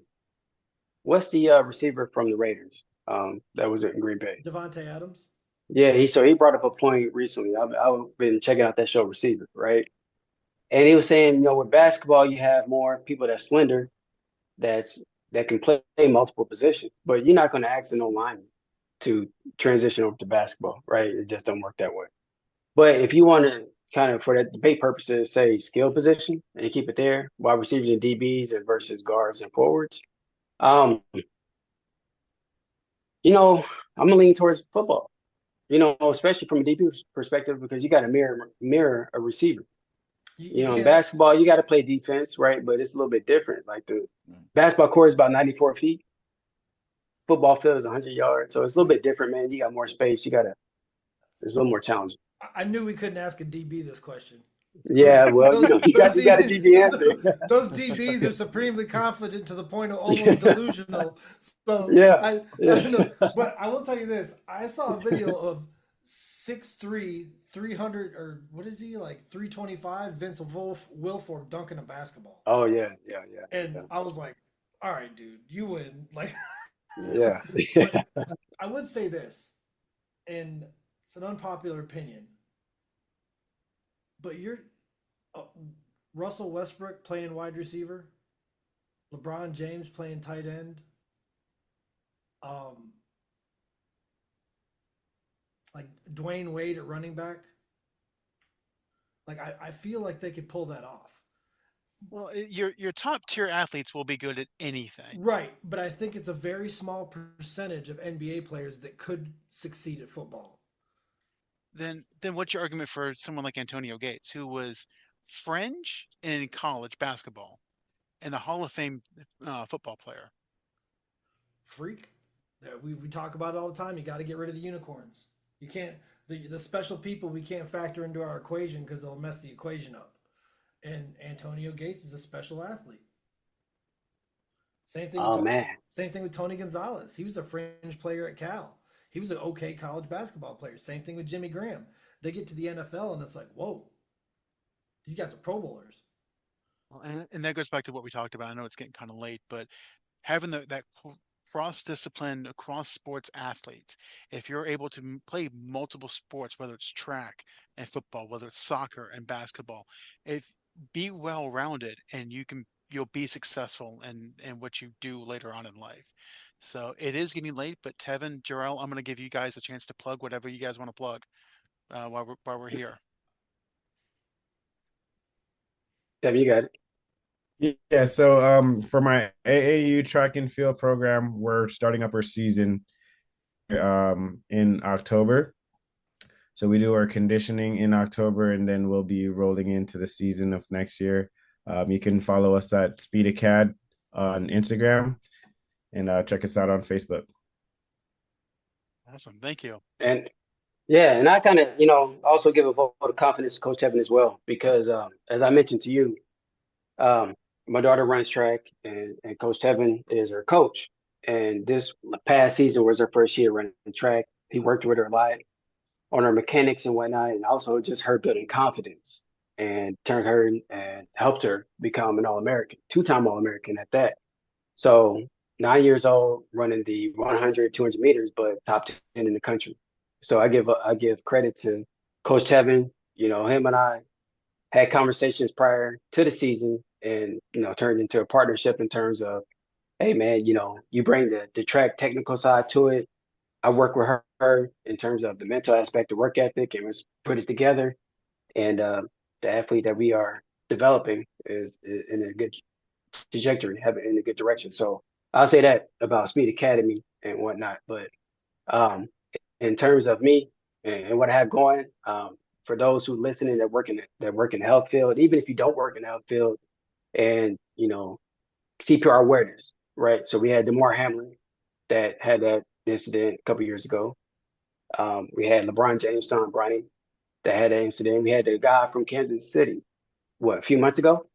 what's the receiver from the Raiders? That was in Green Bay. Devonte Adams. Yeah, he brought up a point recently. I've been checking out that show Receiver, right? And he was saying, with basketball, you have more people that's slender, that's that can play multiple positions, but you're not going to ask an lineman to transition over to basketball, right? It just don't work that way. But if you want to kind of, for that debate purposes, say skill position and keep it there, wide receivers and DBs and versus guards and forwards, um, you know, I'm gonna lean towards football. Especially from a DB perspective because you got to mirror a receiver. You In can't. basketball, you got to play defense, right? But it's a little bit different. Like the Mm. basketball court is about 94 feet. Football field is 100 yards, so it's a little bit different, man. You got more space. It's a little more challenging. I knew we couldn't ask a DB this question. Those Yeah, well, those you those, got you got a D, DB answer. those DBs are supremely confident to the point of almost delusional. So Yeah, I yeah. don't know, but I will tell you this: I saw a video of 6'3", 300 or what is he like 325 Vince Wilfork dunking a basketball, Oh yeah, yeah, and yeah, I was like, "All right, dude, you win." Like, yeah, but yeah. I would say this, and it's an unpopular opinion, but you're uh, Russell Westbrook playing wide receiver, LeBron James playing tight end, um, like Dwayne Wade at running back. Like I feel like they could pull that off. Well, your top tier athletes will be good at anything. Right, but I think it's a very small percentage of NBA players that could succeed at football. Then what's your argument for someone like Antonio Gates, who was fringe in college basketball and a Hall of Fame football player? Freak. That we talk about it all the time. You got to get rid of the unicorns. You can't the special people we can't factor into our equation because they'll mess the equation up. And Antonio Gates is a special athlete. Same thing with Oh man, same thing with Tony Gonzalez. He was a fringe player at Cal. He was an okay college basketball player. Same thing with Jimmy Graham. They get to the NFL and it's like, whoa, these guys are Pro Bowlers. Well, and that goes back to what we talked about. I know it's getting kind of late, but having that cross discipline, cross sports athletes, if you're able to play multiple sports, whether it's track and football, whether it's soccer and basketball, if be well rounded and you'll be successful in what you do later on in life. So it is getting late, but Tevin, Jerrell, I'm going to give you guys a chance to plug whatever you guys want to plug. while we're here. Tevin, you got it. Yeah, so for my AAU track and field program, we're starting up our season in October. So we do our conditioning in October, and then we'll be rolling into the season of next year. You can follow us at Speed Acad on Instagram, and check us out on Facebook. Awesome. Thank you. And yeah, and I kind of, also give a vote of confidence to Coach Tevin as well, because as I mentioned to you, um, my daughter runs track, and Coach Tevin is her coach. And this past season was her first year running track. He worked with her a lot on her mechanics and whatnot, and also just her building confidence and turned her and helped her become an All-American, two-time All-American at that. So 9 years old, running the 100, 200 meters, but top 10 in the country. So I give credit to Coach Tevin. Him and I had conversations prior to the season, and turned into a partnership in terms of, hey man, you bring the track technical side to it. I work with her in terms of the mental aspect, the work ethic, and let's put it together. And the athlete that we are developing is in a good trajectory, heading in a good direction. So I'll say that about Speed Academy and whatnot. But um, in terms of me and what I have going, for those who listening that work in the health field, even if you don't work in the health field, and CPR awareness, right? So we had Demar Hamlin that had that incident a couple years ago. We had LeBron James' son Bronny that had an incident. We had the guy from Kansas City, a few months ago,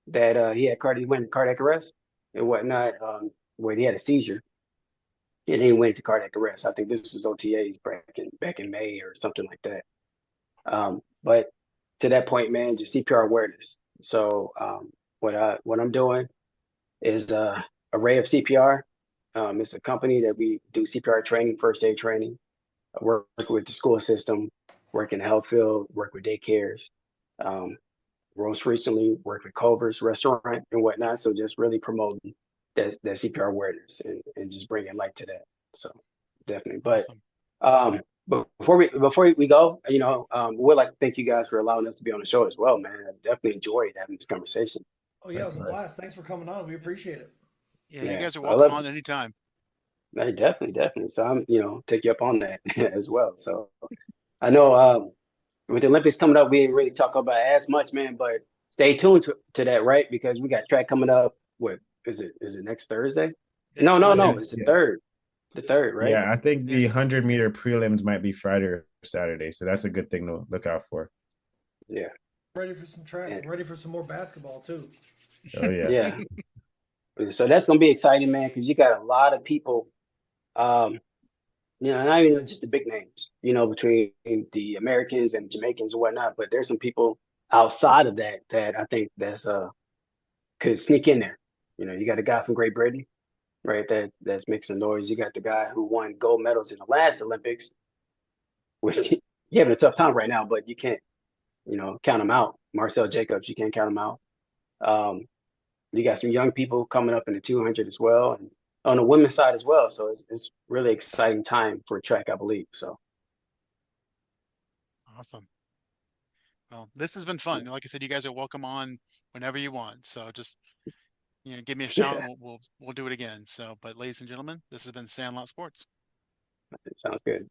that he went into cardiac arrest and whatnot, where he had a seizure and he went into cardiac arrest. I think this was OTAs back in May or something like that. But to that point, man, just CPR awareness. So what I'm doing is Array of CPR. It's a company that we do CPR training, first aid training. I work with the school system, work in the health field, work with daycares. Um, Most recently, worked with Culver's restaurant and whatnot. So just really promoting that CPR awareness and just bringing light to that. So definitely. But Awesome. but before we go, we'd like to thank you guys for allowing us to be on the show as well, man. I definitely enjoyed having this conversation. Oh yeah, it was a blast. Thanks for coming on. We appreciate it. Yeah, you Yeah, guys are I welcome love on anytime. it. Definitely. So I'm, take you up on that as well. So I know with the Olympics coming up, we didn't really talk about it as much, man, but stay tuned to that, right? Because we got track coming up. What is it? Is it next Thursday? It's Yeah, No. Monday. It's the yeah, third. The third, right? yeah. I think Yeah. the 100-meter prelims might be Friday or Saturday, so that's a good thing to look out for. Yeah. Ready for some track. And Ready for some more basketball too. Oh yeah. yeah. So that's gonna be exciting, man, because you got a lot of people, um, not even just the big names, between the Americans and Jamaicans and whatnot, but there's some people outside of that I think that's could sneak in there. You got a guy from Great Britain, right? That's making noise. You got the guy who won gold medals in the last Olympics, which he having a tough time right now, but you can't, count him out. Marcel Jacobs, you can't count him out. Um, you got some young people coming up in the 200 as well, and on the women's side as well. So it's really exciting time for track, I believe. So Awesome. Well, this has been fun. Like I said, you guys are welcome on whenever you want. So just give me a shout and yeah, we'll do it again. So, but ladies and gentlemen, this has been Sandlot Sports. it sounds good.